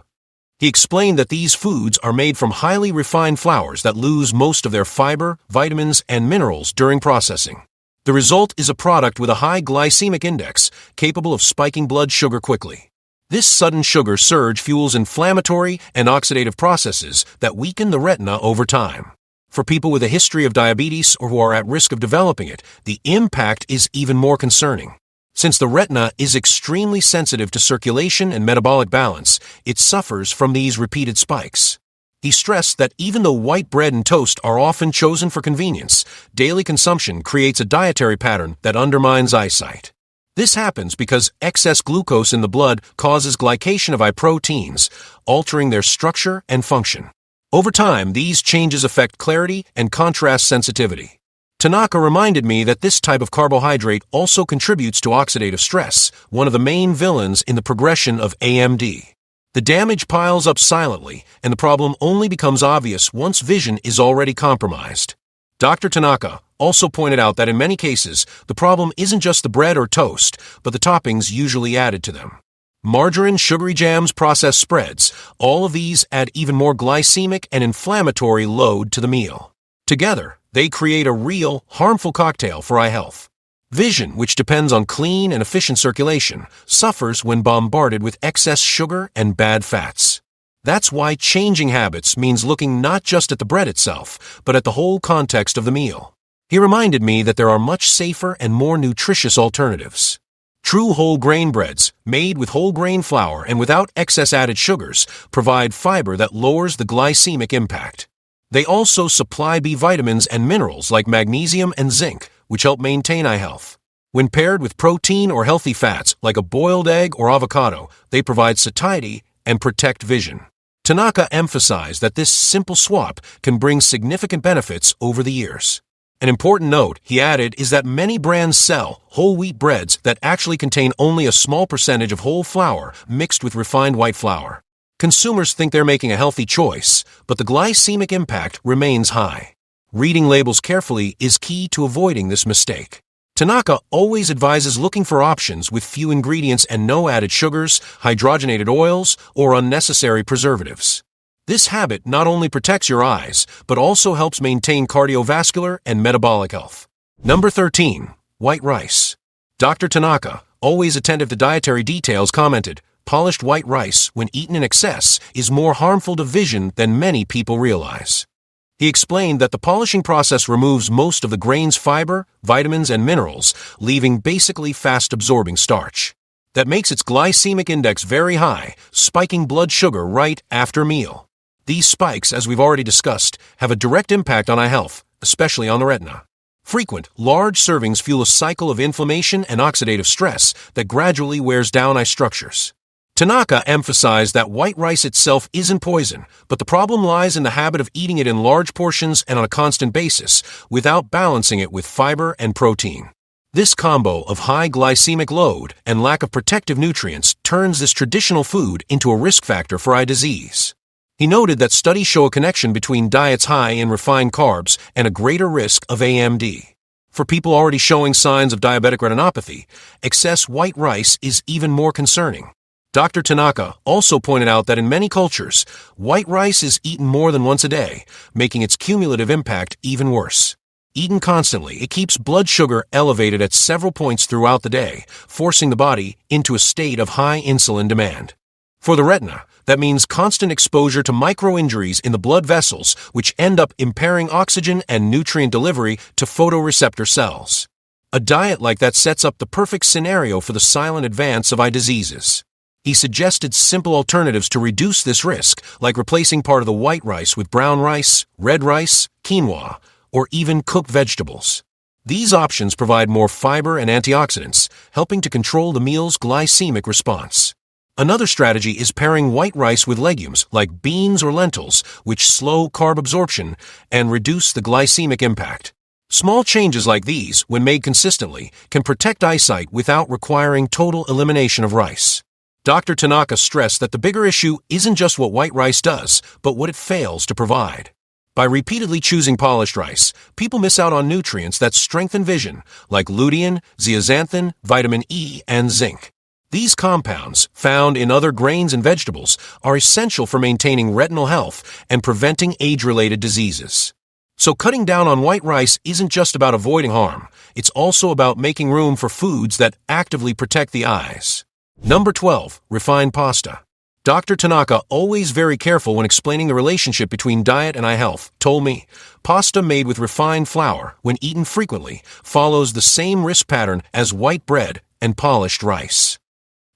He explained that these foods are made from highly refined flours that lose most of their fiber, vitamins, and minerals during processing. The result is a product with a high glycemic index, capable of spiking blood sugar quickly. This sudden sugar surge fuels inflammatory and oxidative processes that weaken the retina over time. For people with a history of diabetes or who are at risk of developing it, the impact is even more concerning. Since the retina is extremely sensitive to circulation and metabolic balance, it suffers from these repeated spikes. He stressed that even though white bread and toast are often chosen for convenience, daily consumption creates a dietary pattern that undermines eyesight. This happens because excess glucose in the blood causes glycation of eye proteins, altering their structure and function. Over time, these changes affect clarity and contrast sensitivity. Tanaka reminded me that this type of carbohydrate also contributes to oxidative stress, one of the main villains in the progression of AMD. The damage piles up silently, and the problem only becomes obvious once vision is already compromised. Dr. Tanaka also pointed out that in many cases, the problem isn't just the bread or toast, but the toppings usually added to them. Margarine, sugary jams, processed spreads, all of these add even more glycemic and inflammatory load to the meal. Together, they create a real, harmful cocktail for eye health. Vision, which depends on clean and efficient circulation, suffers when bombarded with excess sugar and bad fats. That's why changing habits means looking not just at the bread itself, but at the whole context of the meal. He reminded me that there are much safer and more nutritious alternatives. True whole grain breads, made with whole grain flour and without excess added sugars, provide fiber that lowers the glycemic impact. They also supply B vitamins and minerals like magnesium and zinc, which help maintain eye health. When paired with protein or healthy fats like a boiled egg or avocado, they provide satiety and protect vision. Tanaka emphasized that this simple swap can bring significant benefits over the years. An important note, he added, is that many brands sell whole wheat breads that actually contain only a small percentage of whole flour mixed with refined white flour. Consumers think they're making a healthy choice, but the glycemic impact remains high. Reading labels carefully is key to avoiding this mistake. Tanaka always advises looking for options with few ingredients and no added sugars, hydrogenated oils, or unnecessary preservatives. This habit not only protects your eyes, but also helps maintain cardiovascular and metabolic health. Number 13. White rice. Dr. Tanaka, always attentive to dietary details, commented, "Polished white rice, when eaten in excess, is more harmful to vision than many people realize." He explained that the polishing process removes most of the grain's fiber, vitamins, and minerals, leaving basically fast-absorbing starch. That makes its glycemic index very high, spiking blood sugar right after a meal. These spikes, as we've already discussed, have a direct impact on eye health, especially on the retina. Frequent, large servings fuel a cycle of inflammation and oxidative stress that gradually wears down eye structures. Tanaka emphasized that white rice itself isn't poison, but the problem lies in the habit of eating it in large portions and on a constant basis, without balancing it with fiber and protein. This combo of high glycemic load and lack of protective nutrients turns this traditional food into a risk factor for eye disease. He noted that studies show a connection between diets high in refined carbs and a greater risk of AMD. For people already showing signs of diabetic retinopathy, excess white rice is even more concerning. Dr. Tanaka also pointed out that in many cultures, white rice is eaten more than once a day, making its cumulative impact even worse. Eaten constantly, it keeps blood sugar elevated at several points throughout the day, forcing the body into a state of high insulin demand. For the retina, that means constant exposure to micro-injuries in the blood vessels, which end up impairing oxygen and nutrient delivery to photoreceptor cells. A diet like that sets up the perfect scenario for the silent advance of eye diseases. He suggested simple alternatives to reduce this risk, like replacing part of the white rice with brown rice, red rice, quinoa, or even cooked vegetables. These options provide more fiber and antioxidants, helping to control the meal's glycemic response. Another strategy is pairing white rice with legumes like beans or lentils, which slow carb absorption and reduce the glycemic impact. Small changes like these, when made consistently, can protect eyesight without requiring total elimination of rice. Dr. Tanaka stressed that the bigger issue isn't just what white rice does, but what it fails to provide. By repeatedly choosing polished rice, people miss out on nutrients that strengthen vision, like lutein, zeaxanthin, vitamin E, and zinc. These compounds, found in other grains and vegetables, are essential for maintaining retinal health and preventing age-related diseases. So cutting down on white rice isn't just about avoiding harm, it's also about making room for foods that actively protect the eyes. Number 12. Refined pasta. Dr. Tanaka, always very careful when explaining the relationship between diet and eye health, told me, pasta made with refined flour, when eaten frequently, follows the same risk pattern as white bread and polished rice.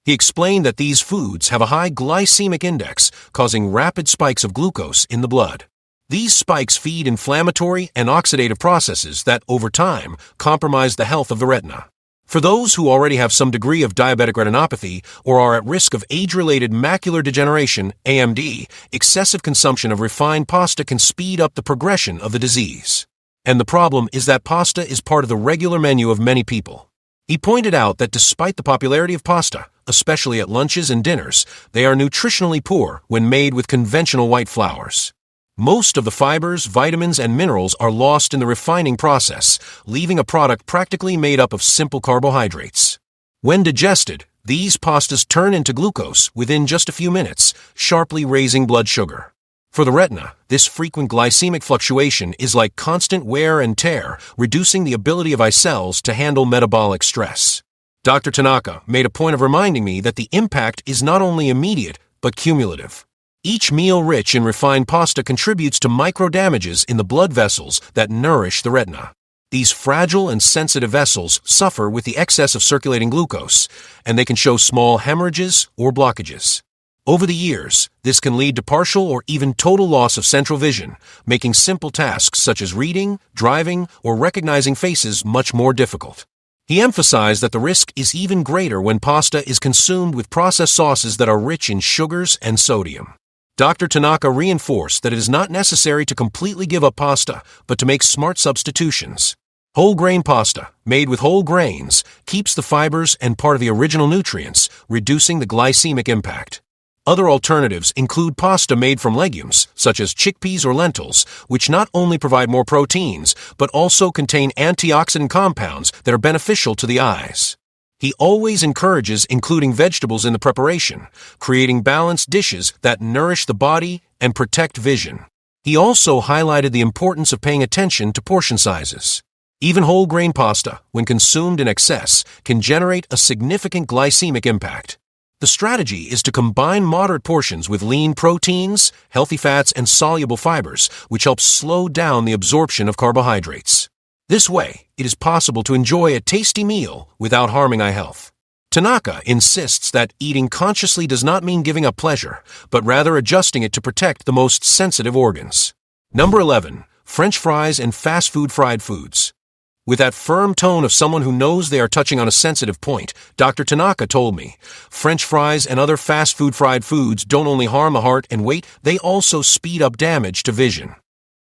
He explained that these foods have a high glycemic index, causing rapid spikes of glucose in the blood. These spikes feed inflammatory and oxidative processes that, over time, compromise the health of the retina. For those who already have some degree of diabetic retinopathy or are at risk of age-related macular degeneration, AMD, excessive consumption of refined pasta can speed up the progression of the disease. And the problem is that pasta is part of the regular menu of many people. He pointed out that despite the popularity of pasta, especially at lunches and dinners, they are nutritionally poor when made with conventional white flours. Most of the fibers, vitamins, and minerals are lost in the refining process, leaving a product practically made up of simple carbohydrates. When digested, these pastas turn into glucose within just a few minutes, sharply raising blood sugar. For the retina, this frequent glycemic fluctuation is like constant wear and tear, reducing the ability of eye cells to handle metabolic stress. Dr. Tanaka made a point of reminding me that the impact is not only immediate, but cumulative. Each meal rich in refined pasta contributes to micro-damages in the blood vessels that nourish the retina. These fragile and sensitive vessels suffer with the excess of circulating glucose, and they can show small hemorrhages or blockages. Over the years, this can lead to partial or even total loss of central vision, making simple tasks such as reading, driving, or recognizing faces much more difficult. He emphasized that the risk is even greater when pasta is consumed with processed sauces that are rich in sugars and sodium. Dr. Tanaka reinforced that it is not necessary to completely give up pasta, but to make smart substitutions. Whole grain pasta, made with whole grains, keeps the fibers and part of the original nutrients, reducing the glycemic impact. Other alternatives include pasta made from legumes, such as chickpeas or lentils, which not only provide more proteins, but also contain antioxidant compounds that are beneficial to the eyes. He always encourages including vegetables in the preparation, creating balanced dishes that nourish the body and protect vision. He also highlighted the importance of paying attention to portion sizes. Even whole grain pasta, when consumed in excess, can generate a significant glycemic impact. The strategy is to combine moderate portions with lean proteins, healthy fats, and soluble fibers, which helps slow down the absorption of carbohydrates. This way, it is possible to enjoy a tasty meal without harming eye health. Tanaka insists that eating consciously does not mean giving up pleasure, but rather adjusting it to protect the most sensitive organs. Number 11. French fries and fast food fried foods. With that firm tone of someone who knows they are touching on a sensitive point, Dr. Tanaka told me, French fries and other fast food fried foods don't only harm the heart and weight, they also speed up damage to vision.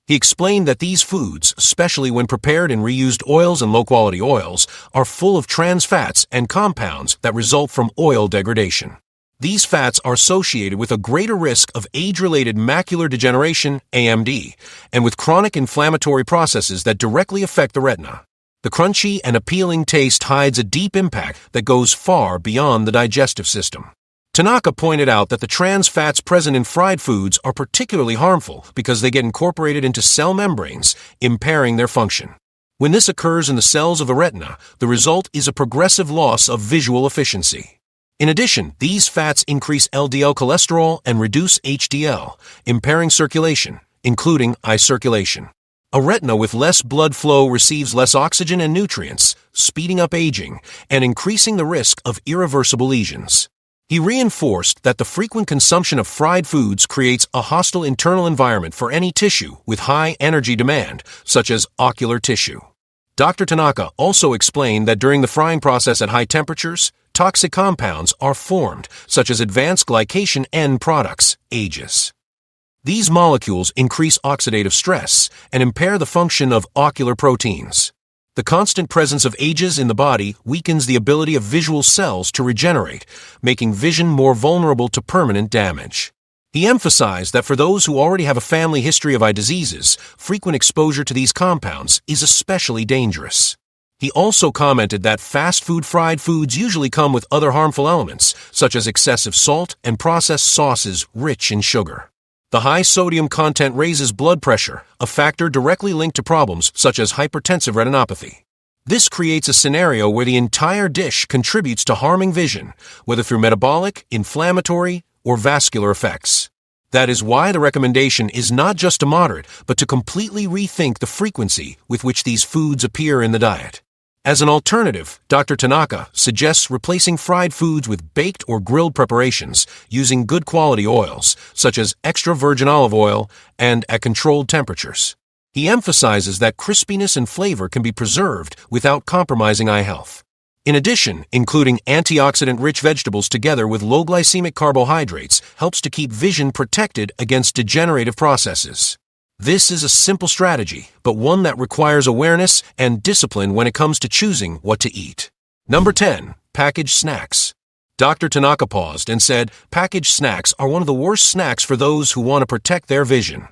He explained that these foods, especially when prepared in reused oils and low-quality oils, are full of trans fats and compounds that result from oil degradation. These fats are associated with a greater risk of age-related macular degeneration, AMD, and with chronic inflammatory processes that directly affect the retina. The crunchy and appealing taste hides a deep impact that goes far beyond the digestive system. Tanaka pointed out that the trans fats present in fried foods are particularly harmful because they get incorporated into cell membranes, impairing their function. When this occurs in the cells of the retina, the result is a progressive loss of visual efficiency. In addition, these fats increase LDL cholesterol and reduce HDL, impairing circulation, including eye circulation. A retina with less blood flow receives less oxygen and nutrients, speeding up aging and increasing the risk of irreversible lesions. He reinforced that the frequent consumption of fried foods creates a hostile internal environment for any tissue with high energy demand, such as ocular tissue. Dr. Tanaka also explained that during the frying process at high temperatures, toxic compounds are formed, such as advanced glycation end products, AGEs. These molecules increase oxidative stress and impair the function of ocular proteins. The constant presence of AGEs in the body weakens the ability of visual cells to regenerate, making vision more vulnerable to permanent damage. He emphasized that for those who already have a family history of eye diseases, frequent exposure to these compounds is especially dangerous. He also commented that fast food fried foods usually come with other harmful elements, such as excessive salt and processed sauces rich in sugar. The high sodium content raises blood pressure, a factor directly linked to problems such as hypertensive retinopathy. This creates a scenario where the entire dish contributes to harming vision, whether through metabolic, inflammatory, or vascular effects. That is why the recommendation is not just to moderate, but to completely rethink the frequency with which these foods appear in the diet. As an alternative, Dr. Tanaka suggests replacing fried foods with baked or grilled preparations using good quality oils, such as extra virgin olive oil, and at controlled temperatures. He emphasizes that crispiness and flavor can be preserved without compromising eye health. In addition, including antioxidant-rich vegetables together with low glycemic carbohydrates helps to keep vision protected against degenerative processes. This is a simple strategy, but one that requires awareness and discipline when it comes to choosing what to eat. Number 10. Packaged snacks. Dr. Tanaka paused and said, packaged snacks are one of the worst snacks for those who want to protect their vision.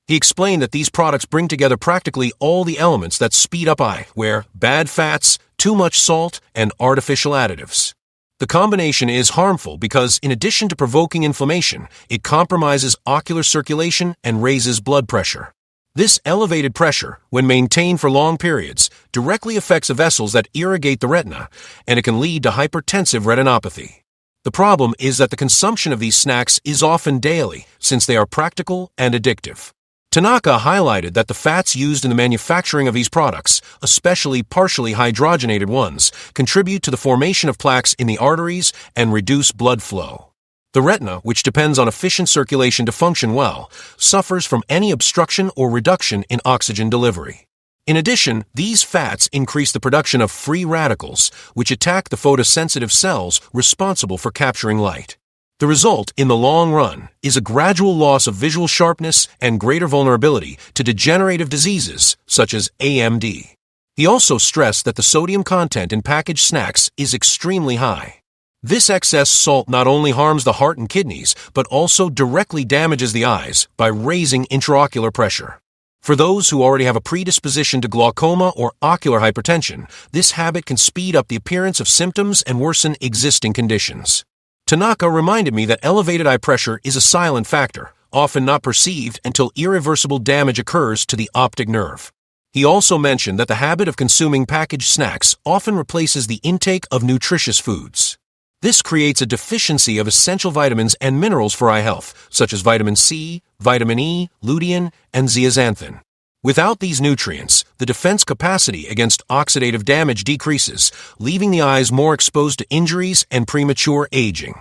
He explained that these products bring together practically all the elements that speed up eyewear: bad fats, too much salt, and artificial additives. The combination is harmful because, in addition to provoking inflammation, it compromises ocular circulation and raises blood pressure. This elevated pressure, when maintained for long periods, directly affects the vessels that irrigate the retina, and it can lead to hypertensive retinopathy. The problem is that the consumption of these snacks is often daily, since they are practical and addictive. Tanaka highlighted that the fats used in the manufacturing of these products, especially partially hydrogenated ones, contribute to the formation of plaques in the arteries and reduce blood flow. The retina, which depends on efficient circulation to function well, suffers from any obstruction or reduction in oxygen delivery. In addition, these fats increase the production of free radicals, which attack the photosensitive cells responsible for capturing light. The result, in the long run, is a gradual loss of visual sharpness and greater vulnerability to degenerative diseases such as AMD. He also stressed that the sodium content in packaged snacks is extremely high. This excess salt not only harms the heart and kidneys, but also directly damages the eyes by raising intraocular pressure. For those who already have a predisposition to glaucoma or ocular hypertension, this habit can speed up the appearance of symptoms and worsen existing conditions. Tanaka reminded me that elevated eye pressure is a silent factor, often not perceived until irreversible damage occurs to the optic nerve. He also mentioned that the habit of consuming packaged snacks often replaces the intake of nutritious foods. This creates a deficiency of essential vitamins and minerals for eye health, such as vitamin C, vitamin E, lutein, and zeaxanthin. Without these nutrients, the defense capacity against oxidative damage decreases, leaving the eyes more exposed to injuries and premature aging.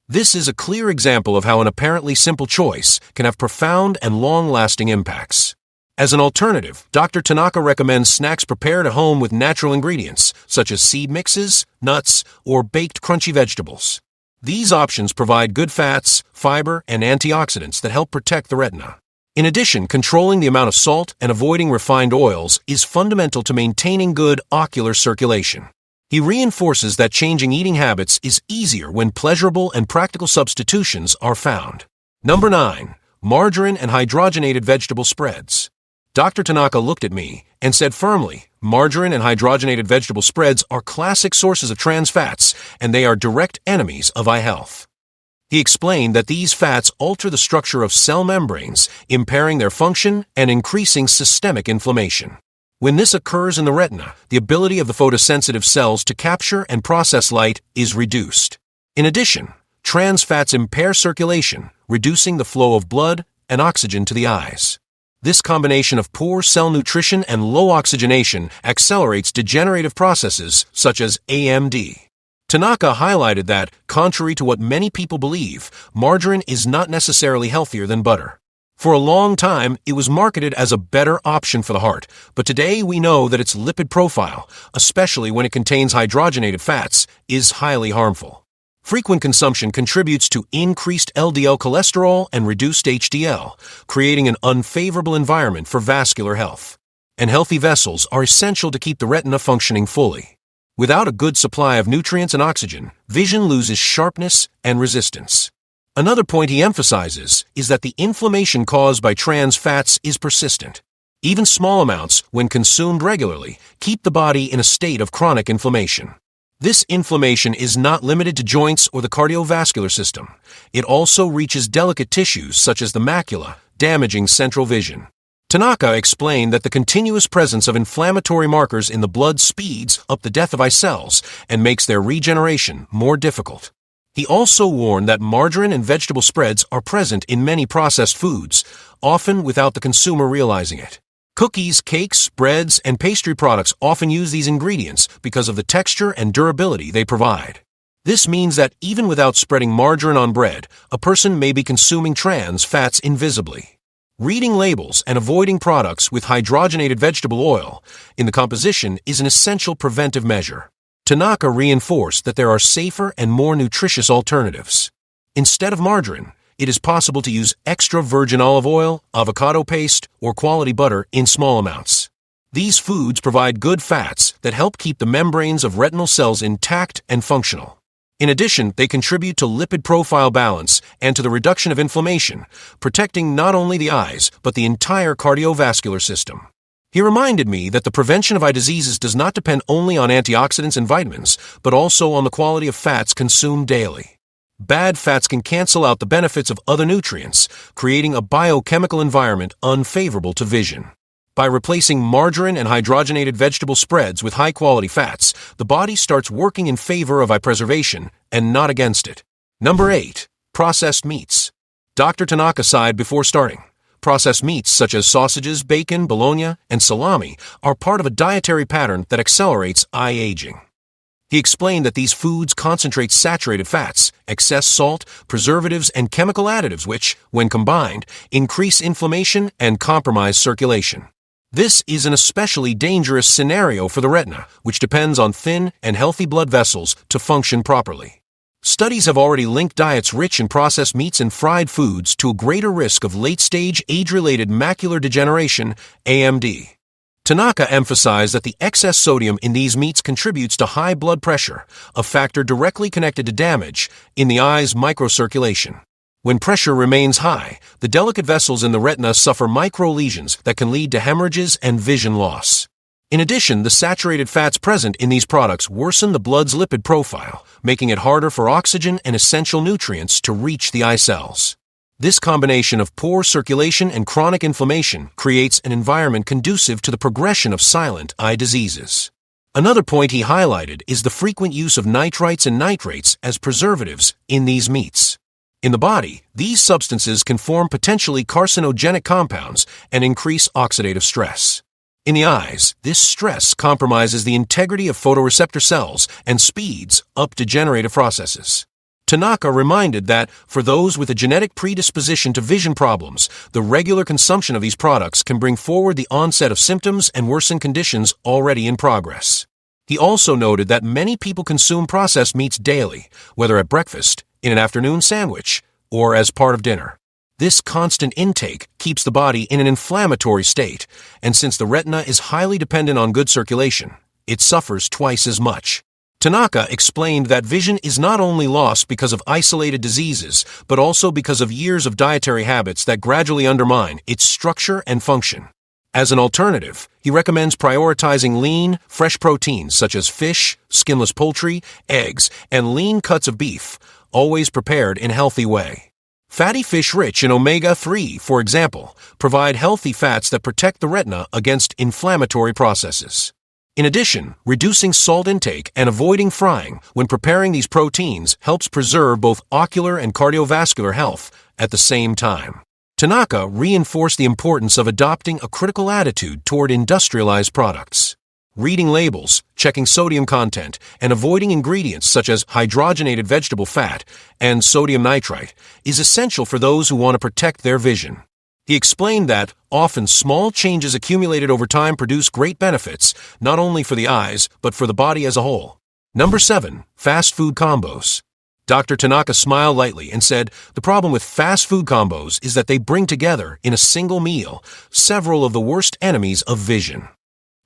This is a clear example of how an apparently simple choice can have profound and long-lasting impacts. As an alternative, Dr. Tanaka recommends snacks prepared at home with natural ingredients, such as seed mixes, nuts, or baked crunchy vegetables. These options provide good fats, fiber, and antioxidants that help protect the retina. In addition, controlling the amount of salt and avoiding refined oils is fundamental to maintaining good ocular circulation. He reinforces that changing eating habits is easier when pleasurable and practical substitutions are found. Number 9. Margarine and hydrogenated vegetable spreads. Dr. Tanaka looked at me and said firmly, margarine and hydrogenated vegetable spreads are classic sources of trans fats, and they are direct enemies of eye health. He explained that these fats alter the structure of cell membranes, impairing their function and increasing systemic inflammation. When this occurs in the retina, the ability of the photosensitive cells to capture and process light is reduced. In addition, trans fats impair circulation, reducing the flow of blood and oxygen to the eyes. This combination of poor cell nutrition and low oxygenation accelerates degenerative processes such as AMD. Tanaka highlighted that, contrary to what many people believe, margarine is not necessarily healthier than butter. For a long time, it was marketed as a better option for the heart, but today we know that its lipid profile, especially when it contains hydrogenated fats, is highly harmful. Frequent consumption contributes to increased LDL cholesterol and reduced HDL, creating an unfavorable environment for vascular health. And healthy vessels are essential to keep the retina functioning fully. Without a good supply of nutrients and oxygen, vision loses sharpness and resistance. Another point he emphasizes is that the inflammation caused by trans fats is persistent. Even small amounts, when consumed regularly, keep the body in a state of chronic inflammation. This inflammation is not limited to joints or the cardiovascular system. It also reaches delicate tissues such as the macula, damaging central vision. Tanaka explained that the continuous presence of inflammatory markers in the blood speeds up the death of eye cells and makes their regeneration more difficult. He also warned that margarine and vegetable spreads are present in many processed foods, often without the consumer realizing it. Cookies, cakes, breads, and pastry products often use these ingredients because of the texture and durability they provide. This means that even without spreading margarine on bread, a person may be consuming trans fats invisibly. Reading labels and avoiding products with hydrogenated vegetable oil in the composition is an essential preventive measure. Tanaka reinforced that there are safer and more nutritious alternatives. Instead of margarine, it is possible to use extra virgin olive oil, avocado paste, or quality butter in small amounts. These foods provide good fats that help keep the membranes of retinal cells intact and functional. In addition, they contribute to lipid profile balance and to the reduction of inflammation, protecting not only the eyes, but the entire cardiovascular system. He reminded me that the prevention of eye diseases does not depend only on antioxidants and vitamins, but also on the quality of fats consumed daily. Bad fats can cancel out the benefits of other nutrients, creating a biochemical environment unfavorable to vision. By replacing margarine and hydrogenated vegetable spreads with high-quality fats, the body starts working in favor of eye preservation and not against it. Number 8. Processed meats. Dr. Tanaka sighed before starting. Processed meats such as sausages, bacon, bologna, and salami are part of a dietary pattern that accelerates eye aging. He explained that these foods concentrate saturated fats, excess salt, preservatives, and chemical additives which, when combined, increase inflammation and compromise circulation. This is an especially dangerous scenario for the retina, which depends on thin and healthy blood vessels to function properly. Studies have already linked diets rich in processed meats and fried foods to a greater risk of late-stage age-related macular degeneration, AMD. Tanaka emphasized that the excess sodium in these meats contributes to high blood pressure, a factor directly connected to damage in the eye's microcirculation. When pressure remains high, the delicate vessels in the retina suffer micro-lesions that can lead to hemorrhages and vision loss. In addition, the saturated fats present in these products worsen the blood's lipid profile, making it harder for oxygen and essential nutrients to reach the eye cells. This combination of poor circulation and chronic inflammation creates an environment conducive to the progression of silent eye diseases. Another point he highlighted is the frequent use of nitrites and nitrates as preservatives in these meats. In the body, these substances can form potentially carcinogenic compounds and increase oxidative stress. In the eyes, this stress compromises the integrity of photoreceptor cells and speeds up degenerative processes. Tanaka reminded that, for those with a genetic predisposition to vision problems, the regular consumption of these products can bring forward the onset of symptoms and worsen conditions already in progress. He also noted that many people consume processed meats daily, whether at breakfast, in an afternoon sandwich, or as part of dinner. This constant intake keeps the body in an inflammatory state, and since the retina is highly dependent on good circulation, it suffers twice as much. Tanaka explained that vision is not only lost because of isolated diseases, but also because of years of dietary habits that gradually undermine its structure and function. As an alternative, he recommends prioritizing lean, fresh proteins such as fish, skinless poultry, eggs, and lean cuts of beef, always prepared in a healthy way. Fatty fish rich in omega-3, for example, provide healthy fats that protect the retina against inflammatory processes. In addition, reducing salt intake and avoiding frying when preparing these proteins helps preserve both ocular and cardiovascular health at the same time. Tanaka reinforced the importance of adopting a critical attitude toward industrialized products. Reading labels, checking sodium content, and avoiding ingredients such as hydrogenated vegetable fat and sodium nitrite is essential for those who want to protect their vision. He explained that, often small changes accumulated over time produce great benefits, not only for the eyes, but for the body as a whole. Number 7. Fast food combos. Dr. Tanaka smiled lightly and said, the problem with fast food combos is that they bring together, in a single meal, several of the worst enemies of vision.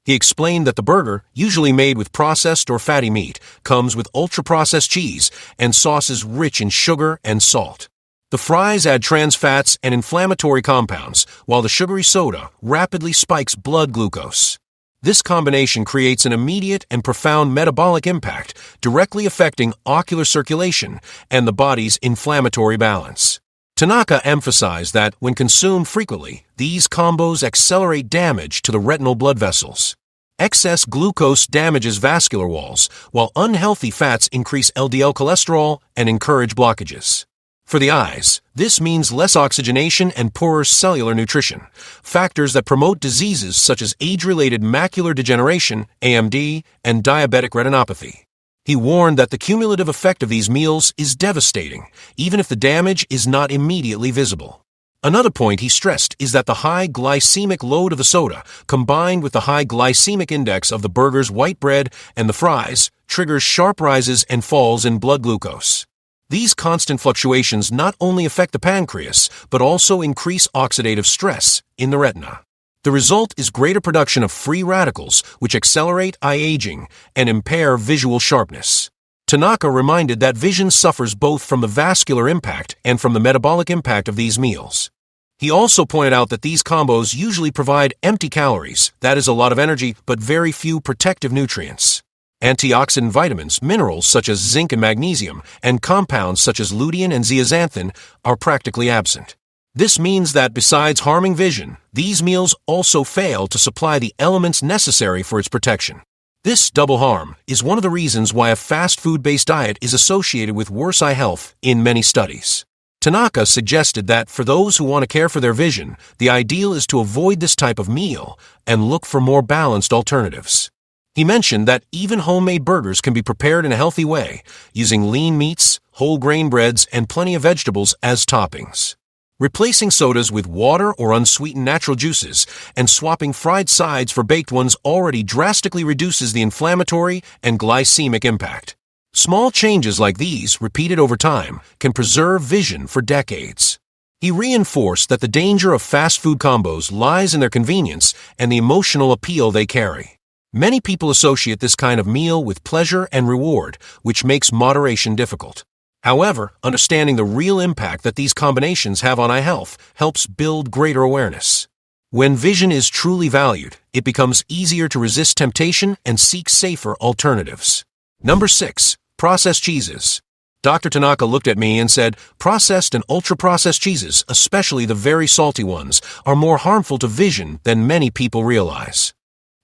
He explained that the burger, usually made with processed or fatty meat, comes with ultra-processed cheese and sauces rich in sugar and salt. The fries add trans fats and inflammatory compounds, while the sugary soda rapidly spikes blood glucose. This combination creates an immediate and profound metabolic impact, directly affecting ocular circulation and the body's inflammatory balance. Tanaka emphasized that, when consumed frequently, these combos accelerate damage to the retinal blood vessels. Excess glucose damages vascular walls, while unhealthy fats increase LDL cholesterol and encourage blockages. For the eyes, this means less oxygenation and poorer cellular nutrition, factors that promote diseases such as age-related macular degeneration, AMD, and diabetic retinopathy. He warned that the cumulative effect of these meals is devastating, even if the damage is not immediately visible. Another point he stressed is that the high glycemic load of the soda, combined with the high glycemic index of the burger's white bread and the fries, triggers sharp rises and falls in blood glucose. These constant fluctuations not only affect the pancreas, but also increase oxidative stress in the retina. The result is greater production of free radicals, which accelerate eye aging and impair visual sharpness. Tanaka reminded that vision suffers both from the vascular impact and from the metabolic impact of these meals. He also pointed out that these combos usually provide empty calories, that is a lot of energy, but very few protective nutrients. Antioxidant vitamins, minerals such as zinc and magnesium, and compounds such as lutein and zeaxanthin are practically absent. This means that besides harming vision, these meals also fail to supply the elements necessary for its protection. This double harm is one of the reasons why a fast food-based diet is associated with worse eye health in many studies. Tanaka suggested that for those who want to care for their vision, the ideal is to avoid this type of meal and look for more balanced alternatives. He mentioned that even homemade burgers can be prepared in a healthy way, using lean meats, whole grain breads, and plenty of vegetables as toppings. Replacing sodas with water or unsweetened natural juices and swapping fried sides for baked ones already drastically reduces the inflammatory and glycemic impact. Small changes like these, repeated over time, can preserve vision for decades. He reinforced that the danger of fast food combos lies in their convenience and the emotional appeal they carry. Many people associate this kind of meal with pleasure and reward, which makes moderation difficult. However, understanding the real impact that these combinations have on eye health helps build greater awareness. When vision is truly valued, it becomes easier to resist temptation and seek safer alternatives. Number 6. Processed cheeses. Dr. Tanaka looked at me and said, processed and ultra-processed cheeses, especially the very salty ones, are more harmful to vision than many people realize.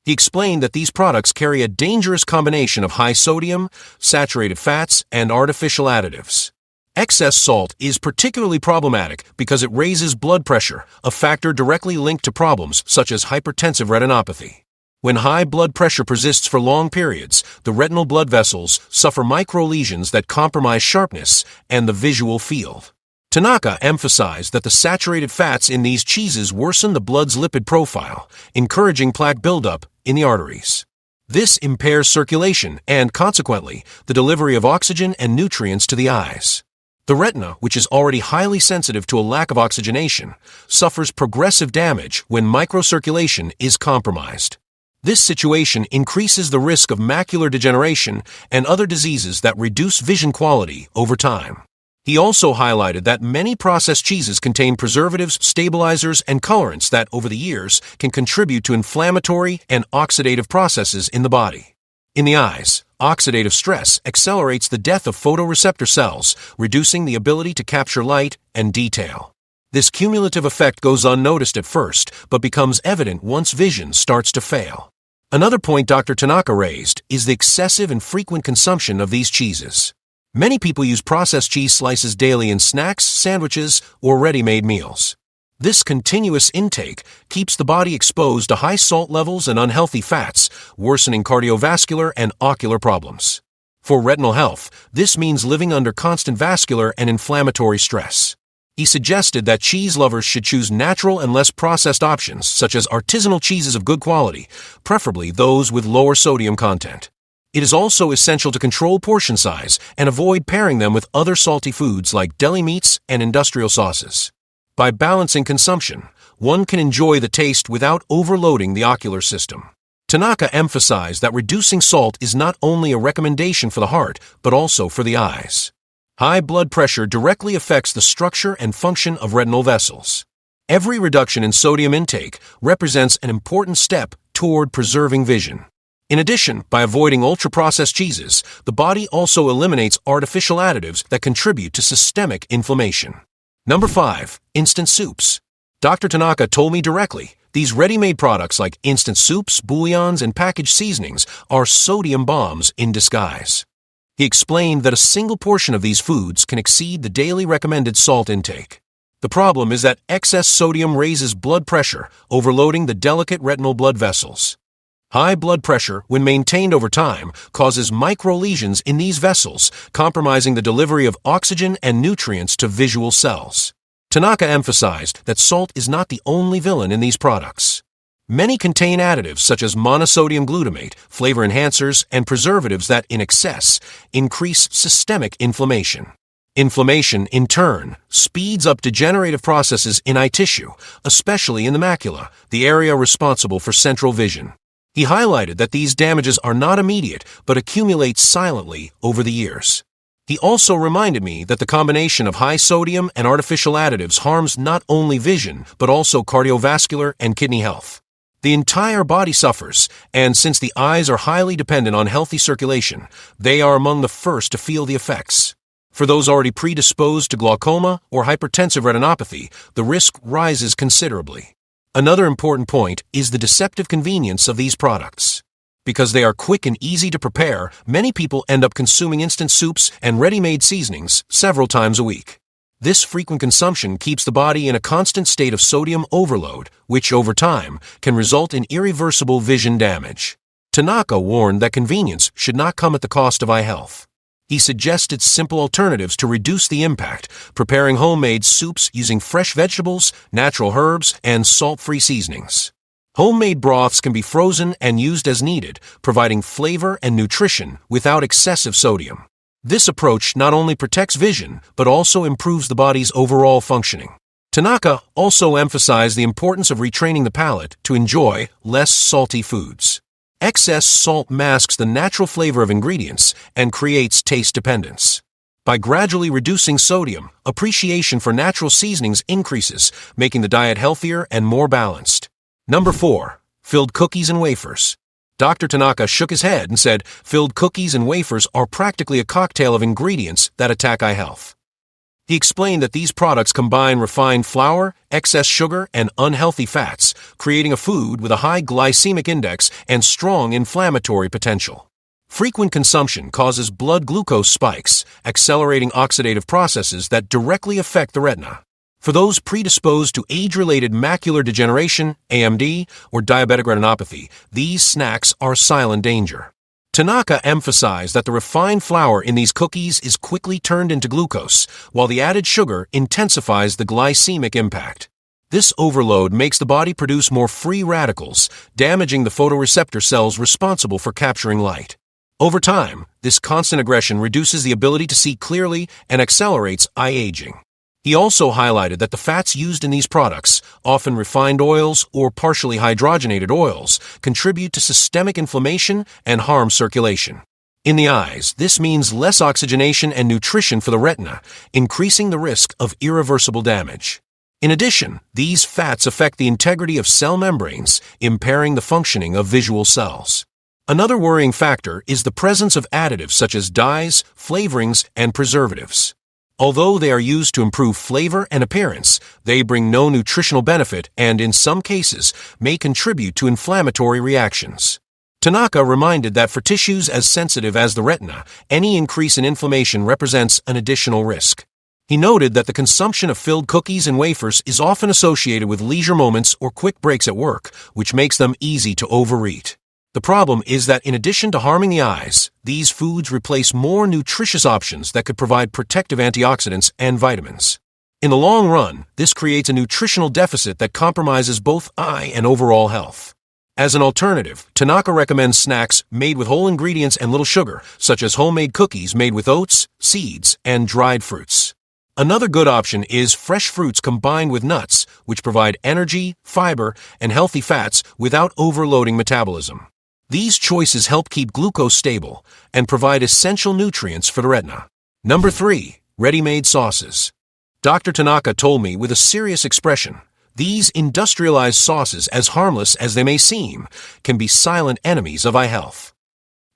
He explained that these products carry a dangerous combination of high sodium, saturated fats, and artificial additives. Excess salt is particularly problematic because it raises blood pressure, a factor directly linked to problems such as hypertensive retinopathy. When high blood pressure persists for long periods, the retinal blood vessels suffer microlesions that compromise sharpness and the visual field. Tanaka emphasized that the saturated fats in these cheeses worsen the blood's lipid profile, encouraging plaque buildup in the arteries. This impairs circulation and, consequently, the delivery of oxygen and nutrients to the eyes. The retina, which is already highly sensitive to a lack of oxygenation, suffers progressive damage when microcirculation is compromised. This situation increases the risk of macular degeneration and other diseases that reduce vision quality over time. He also highlighted that many processed cheeses contain preservatives, stabilizers, and colorants that, over the years, can contribute to inflammatory and oxidative processes in the body. In the eyes, oxidative stress accelerates the death of photoreceptor cells, reducing the ability to capture light and detail. This cumulative effect goes unnoticed at first, but becomes evident once vision starts to fail. Another point Dr. Tanaka raised is the excessive and frequent consumption of these cheeses. Many people use processed cheese slices daily in snacks, sandwiches, or ready-made meals. This continuous intake keeps the body exposed to high salt levels and unhealthy fats, worsening cardiovascular and ocular problems. For retinal health, this means living under constant vascular and inflammatory stress. He suggested that cheese lovers should choose natural and less processed options, such as artisanal cheeses of good quality, preferably those with lower sodium content. It is also essential to control portion size and avoid pairing them with other salty foods like deli meats and industrial sauces. By balancing consumption, one can enjoy the taste without overloading the ocular system. Tanaka emphasized that reducing salt is not only a recommendation for the heart, but also for the eyes. High blood pressure directly affects the structure and function of retinal vessels. Every reduction in sodium intake represents an important step toward preserving vision. In addition, by avoiding ultra-processed cheeses, the body also eliminates artificial additives that contribute to systemic inflammation. Number 5. Instant soups. Dr. Tanaka told me directly, these ready-made products like instant soups, bouillons, and packaged seasonings are sodium bombs in disguise. He explained that a single portion of these foods can exceed the daily recommended salt intake. The problem is that excess sodium raises blood pressure, overloading the delicate retinal blood vessels. High blood pressure, when maintained over time, causes microlesions in these vessels, compromising the delivery of oxygen and nutrients to visual cells. Tanaka emphasized that salt is not the only villain in these products. Many contain additives such as monosodium glutamate, flavor enhancers, and preservatives that, in excess, increase systemic inflammation. Inflammation, in turn, speeds up degenerative processes in eye tissue, especially in the macula, the area responsible for central vision. He highlighted that these damages are not immediate, but accumulate silently over the years. He also reminded me that the combination of high sodium and artificial additives harms not only vision, but also cardiovascular and kidney health. The entire body suffers, and since the eyes are highly dependent on healthy circulation, they are among the first to feel the effects. For those already predisposed to glaucoma or hypertensive retinopathy, the risk rises considerably. Another important point is the deceptive convenience of these products. Because they are quick and easy to prepare, many people end up consuming instant soups and ready-made seasonings several times a week. This frequent consumption keeps the body in a constant state of sodium overload, which over time can result in irreversible vision damage. Tanaka warned that convenience should not come at the cost of eye health. He suggested simple alternatives to reduce the impact, preparing homemade soups using fresh vegetables, natural herbs, and salt-free seasonings. Homemade broths can be frozen and used as needed, providing flavor and nutrition without excessive sodium. This approach not only protects vision, but also improves the body's overall functioning. Tanaka also emphasized the importance of retraining the palate to enjoy less salty foods. Excess salt masks the natural flavor of ingredients and creates taste dependence. By gradually reducing sodium, appreciation for natural seasonings increases, making the diet healthier and more balanced. Number 4. Filled cookies and wafers. Dr. Tanaka shook his head and said, filled cookies and wafers are practically a cocktail of ingredients that attack eye health. He explained that these products combine refined flour, excess sugar, and unhealthy fats, creating a food with a high glycemic index and strong inflammatory potential. Frequent consumption causes blood glucose spikes, accelerating oxidative processes that directly affect the retina. For those predisposed to age-related macular degeneration, AMD, or diabetic retinopathy, these snacks are silent danger. Tanaka emphasized that the refined flour in these cookies is quickly turned into glucose, while the added sugar intensifies the glycemic impact. This overload makes the body produce more free radicals, damaging the photoreceptor cells responsible for capturing light. Over time, this constant aggression reduces the ability to see clearly and accelerates eye aging. He also highlighted that the fats used in these products, often refined oils or partially hydrogenated oils, contribute to systemic inflammation and harm circulation. In the eyes, this means less oxygenation and nutrition for the retina, increasing the risk of irreversible damage. In addition, these fats affect the integrity of cell membranes, impairing the functioning of visual cells. Another worrying factor is the presence of additives such as dyes, flavorings, and preservatives. Although they are used to improve flavor and appearance, they bring no nutritional benefit and, in some cases, may contribute to inflammatory reactions. Tanaka reminded that for tissues as sensitive as the retina, any increase in inflammation represents an additional risk. He noted that the consumption of filled cookies and wafers is often associated with leisure moments or quick breaks at work, which makes them easy to overeat. The problem is that in addition to harming the eyes, these foods replace more nutritious options that could provide protective antioxidants and vitamins. In the long run, this creates a nutritional deficit that compromises both eye and overall health. As an alternative, Tanaka recommends snacks made with whole ingredients and little sugar, such as homemade cookies made with oats, seeds, and dried fruits. Another good option is fresh fruits combined with nuts, which provide energy, fiber, and healthy fats without overloading metabolism. These choices help keep glucose stable and provide essential nutrients for the retina. Number 3. Ready-made sauces. Dr. Tanaka told me with a serious expression, these industrialized sauces, as harmless as they may seem, can be silent enemies of eye health.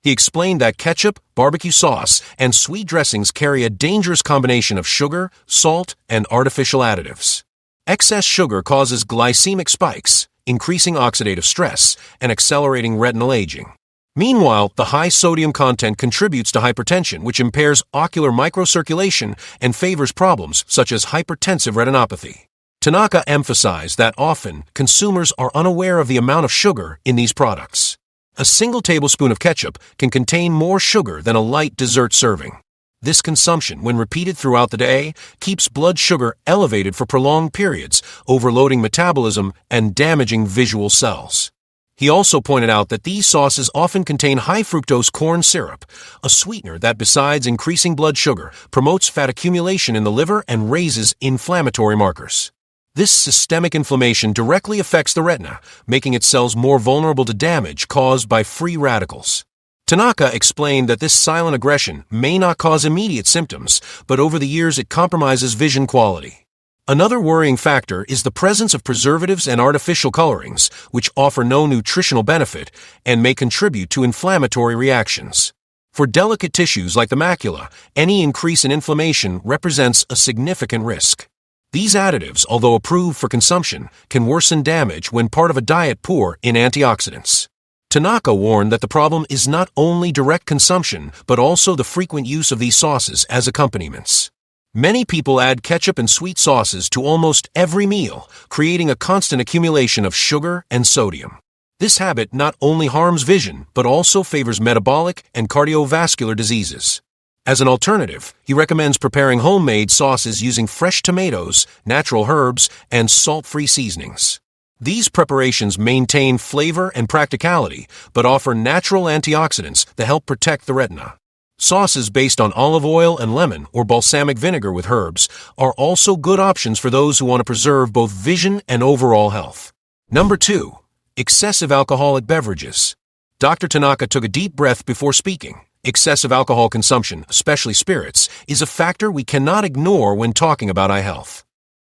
He explained that ketchup, barbecue sauce, and sweet dressings carry a dangerous combination of sugar, salt, and artificial additives. Excess sugar causes glycemic spikes, increasing oxidative stress and accelerating retinal aging. Meanwhile, the high sodium content contributes to hypertension, which impairs ocular microcirculation and favors problems such as hypertensive retinopathy. Tanaka emphasized that often consumers are unaware of the amount of sugar in these products. A single tablespoon of ketchup can contain more sugar than a light dessert serving. This consumption, when repeated throughout the day, keeps blood sugar elevated for prolonged periods, overloading metabolism and damaging visual cells. He also pointed out that these sauces often contain high-fructose corn syrup, a sweetener that, besides increasing blood sugar, promotes fat accumulation in the liver and raises inflammatory markers. This systemic inflammation directly affects the retina, making its cells more vulnerable to damage caused by free radicals. Tanaka explained that this silent aggression may not cause immediate symptoms, but over the years it compromises vision quality. Another worrying factor is the presence of preservatives and artificial colorings, which offer no nutritional benefit and may contribute to inflammatory reactions. For delicate tissues like the macula, any increase in inflammation represents a significant risk. These additives, although approved for consumption, can worsen damage when part of a diet poor in antioxidants. Tanaka warned that the problem is not only direct consumption, but also the frequent use of these sauces as accompaniments. Many people add ketchup and sweet sauces to almost every meal, creating a constant accumulation of sugar and sodium. This habit not only harms vision, but also favors metabolic and cardiovascular diseases. As an alternative, he recommends preparing homemade sauces using fresh tomatoes, natural herbs, and salt-free seasonings. These preparations maintain flavor and practicality, but offer natural antioxidants that help protect the retina. Sauces based on olive oil and lemon or balsamic vinegar with herbs are also good options for those who want to preserve both vision and overall health. Number 2. Excessive alcoholic beverages. Dr. Tanaka took a deep breath before speaking. Excessive alcohol consumption, especially spirits, is a factor we cannot ignore when talking about eye health.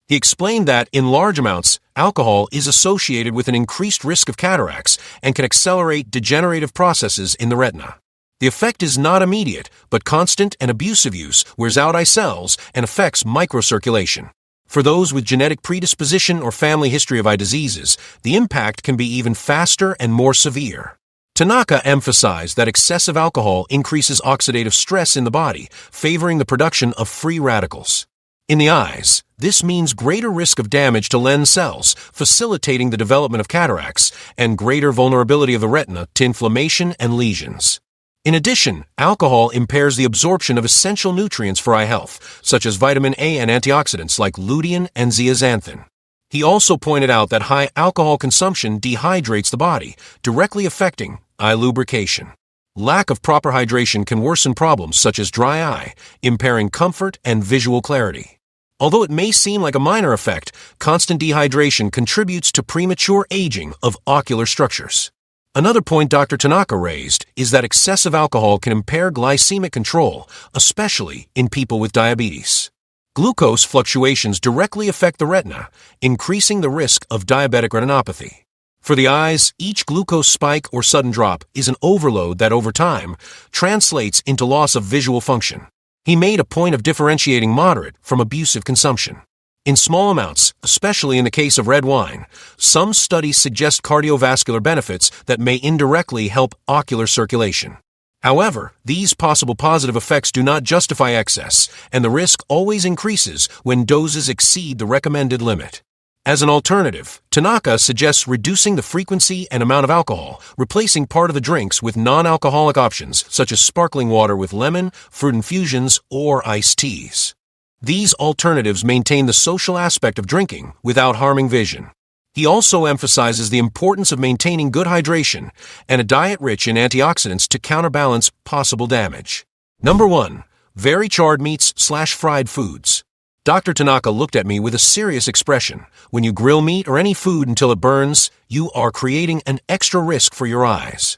He explained that, in large amounts, alcohol is associated with an increased risk of cataracts and can accelerate degenerative processes in the retina. The effect is not immediate, but constant and abusive use wears out eye cells and affects microcirculation. For those with genetic predisposition or family history of eye diseases, the impact can be even faster and more severe. Tanaka emphasized that excessive alcohol increases oxidative stress in the body, favoring the production of free radicals. In the eyes, this means greater risk of damage to lens cells, facilitating the development of cataracts, and greater vulnerability of the retina to inflammation and lesions. In addition, alcohol impairs the absorption of essential nutrients for eye health, such as vitamin A and antioxidants like lutein and zeaxanthin. He also pointed out that high alcohol consumption dehydrates the body, directly affecting eye lubrication. Lack of proper hydration can worsen problems such as dry eye, impairing comfort and visual clarity. Although it may seem like a minor effect, constant dehydration contributes to premature aging of ocular structures. Another point Dr. Tanaka raised is that excessive alcohol can impair glycemic control, especially in people with diabetes. Glucose fluctuations directly affect the retina, increasing the risk of diabetic retinopathy. For the eyes, each glucose spike or sudden drop is an overload that over time translates into loss of visual function. He made a point of differentiating moderate from abusive consumption. In small amounts, especially in the case of red wine, some studies suggest cardiovascular benefits that may indirectly help ocular circulation. However, these possible positive effects do not justify excess, and the risk always increases when doses exceed the recommended limit. As an alternative, Tanaka suggests reducing the frequency and amount of alcohol, replacing part of the drinks with non-alcoholic options such as sparkling water with lemon, fruit infusions, or iced teas. These alternatives maintain the social aspect of drinking without harming vision. He also emphasizes the importance of maintaining good hydration and a diet rich in antioxidants to counterbalance possible damage. Number 1. Very charred meats/fried foods. Dr. Tanaka looked at me with a serious expression. When you grill meat or any food until it burns, you are creating an extra risk for your eyes.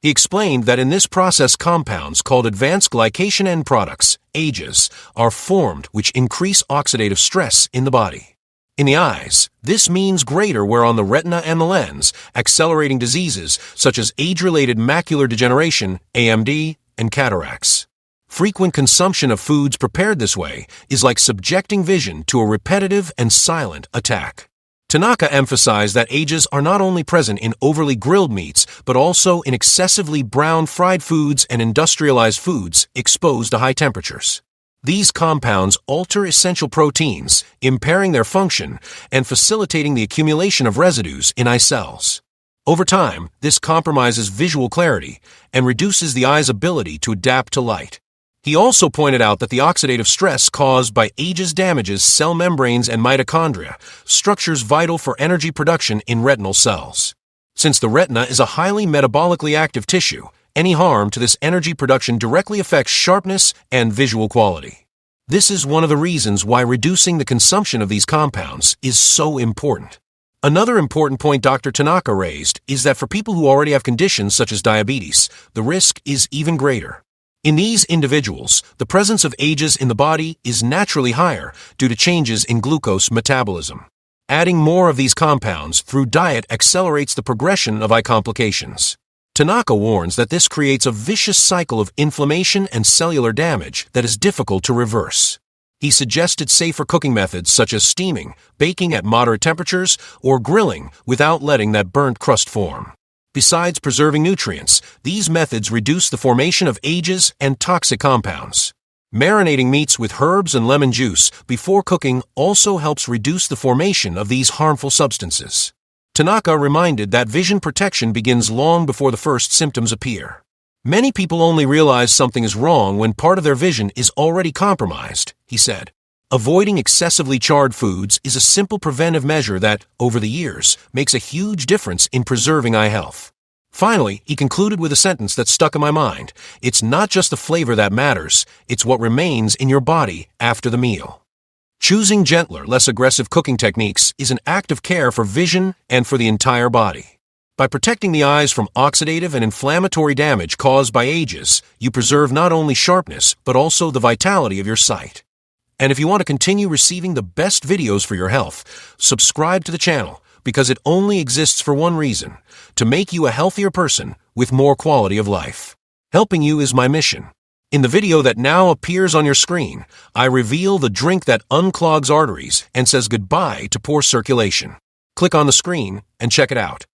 He explained that in this process compounds called advanced glycation end products, AGEs, are formed which increase oxidative stress in the body. In the eyes, this means greater wear on the retina and the lens, accelerating diseases such as age-related macular degeneration, AMD, and cataracts. Frequent consumption of foods prepared this way is like subjecting vision to a repetitive and silent attack. Tanaka emphasized that AGEs are not only present in overly grilled meats, but also in excessively browned fried foods and industrialized foods exposed to high temperatures. These compounds alter essential proteins, impairing their function and facilitating the accumulation of residues in eye cells. Over time, this compromises visual clarity and reduces the eye's ability to adapt to light. He also pointed out that the oxidative stress caused by AGEs damages cell membranes and mitochondria, structures vital for energy production in retinal cells. Since the retina is a highly metabolically active tissue, any harm to this energy production directly affects sharpness and visual quality. This is one of the reasons why reducing the consumption of these compounds is so important. Another important point Dr. Tanaka raised is that for people who already have conditions such as diabetes, the risk is even greater. In these individuals, the presence of AGEs in the body is naturally higher due to changes in glucose metabolism. Adding more of these compounds through diet accelerates the progression of eye complications. Tanaka warns that this creates a vicious cycle of inflammation and cellular damage that is difficult to reverse. He suggested safer cooking methods such as steaming, baking at moderate temperatures, or grilling without letting that burnt crust form. Besides preserving nutrients, these methods reduce the formation of AGEs and toxic compounds. Marinating meats with herbs and lemon juice before cooking also helps reduce the formation of these harmful substances. Tanaka reminded that vision protection begins long before the first symptoms appear. Many people only realize something is wrong when part of their vision is already compromised, he said. Avoiding excessively charred foods is a simple preventive measure that, over the years, makes a huge difference in preserving eye health. Finally, he concluded with a sentence that stuck in my mind. It's not just the flavor that matters, it's what remains in your body after the meal. Choosing gentler, less aggressive cooking techniques is an act of care for vision and for the entire body. By protecting the eyes from oxidative and inflammatory damage caused by AGEs, you preserve not only sharpness, but also the vitality of your sight. And if you want to continue receiving the best videos for your health, subscribe to the channel because it only exists for one reason, to make you a healthier person with more quality of life. Helping you is my mission. In the video that now appears on your screen, I reveal the drink that unclogs arteries and says goodbye to poor circulation. Click on the screen and check it out.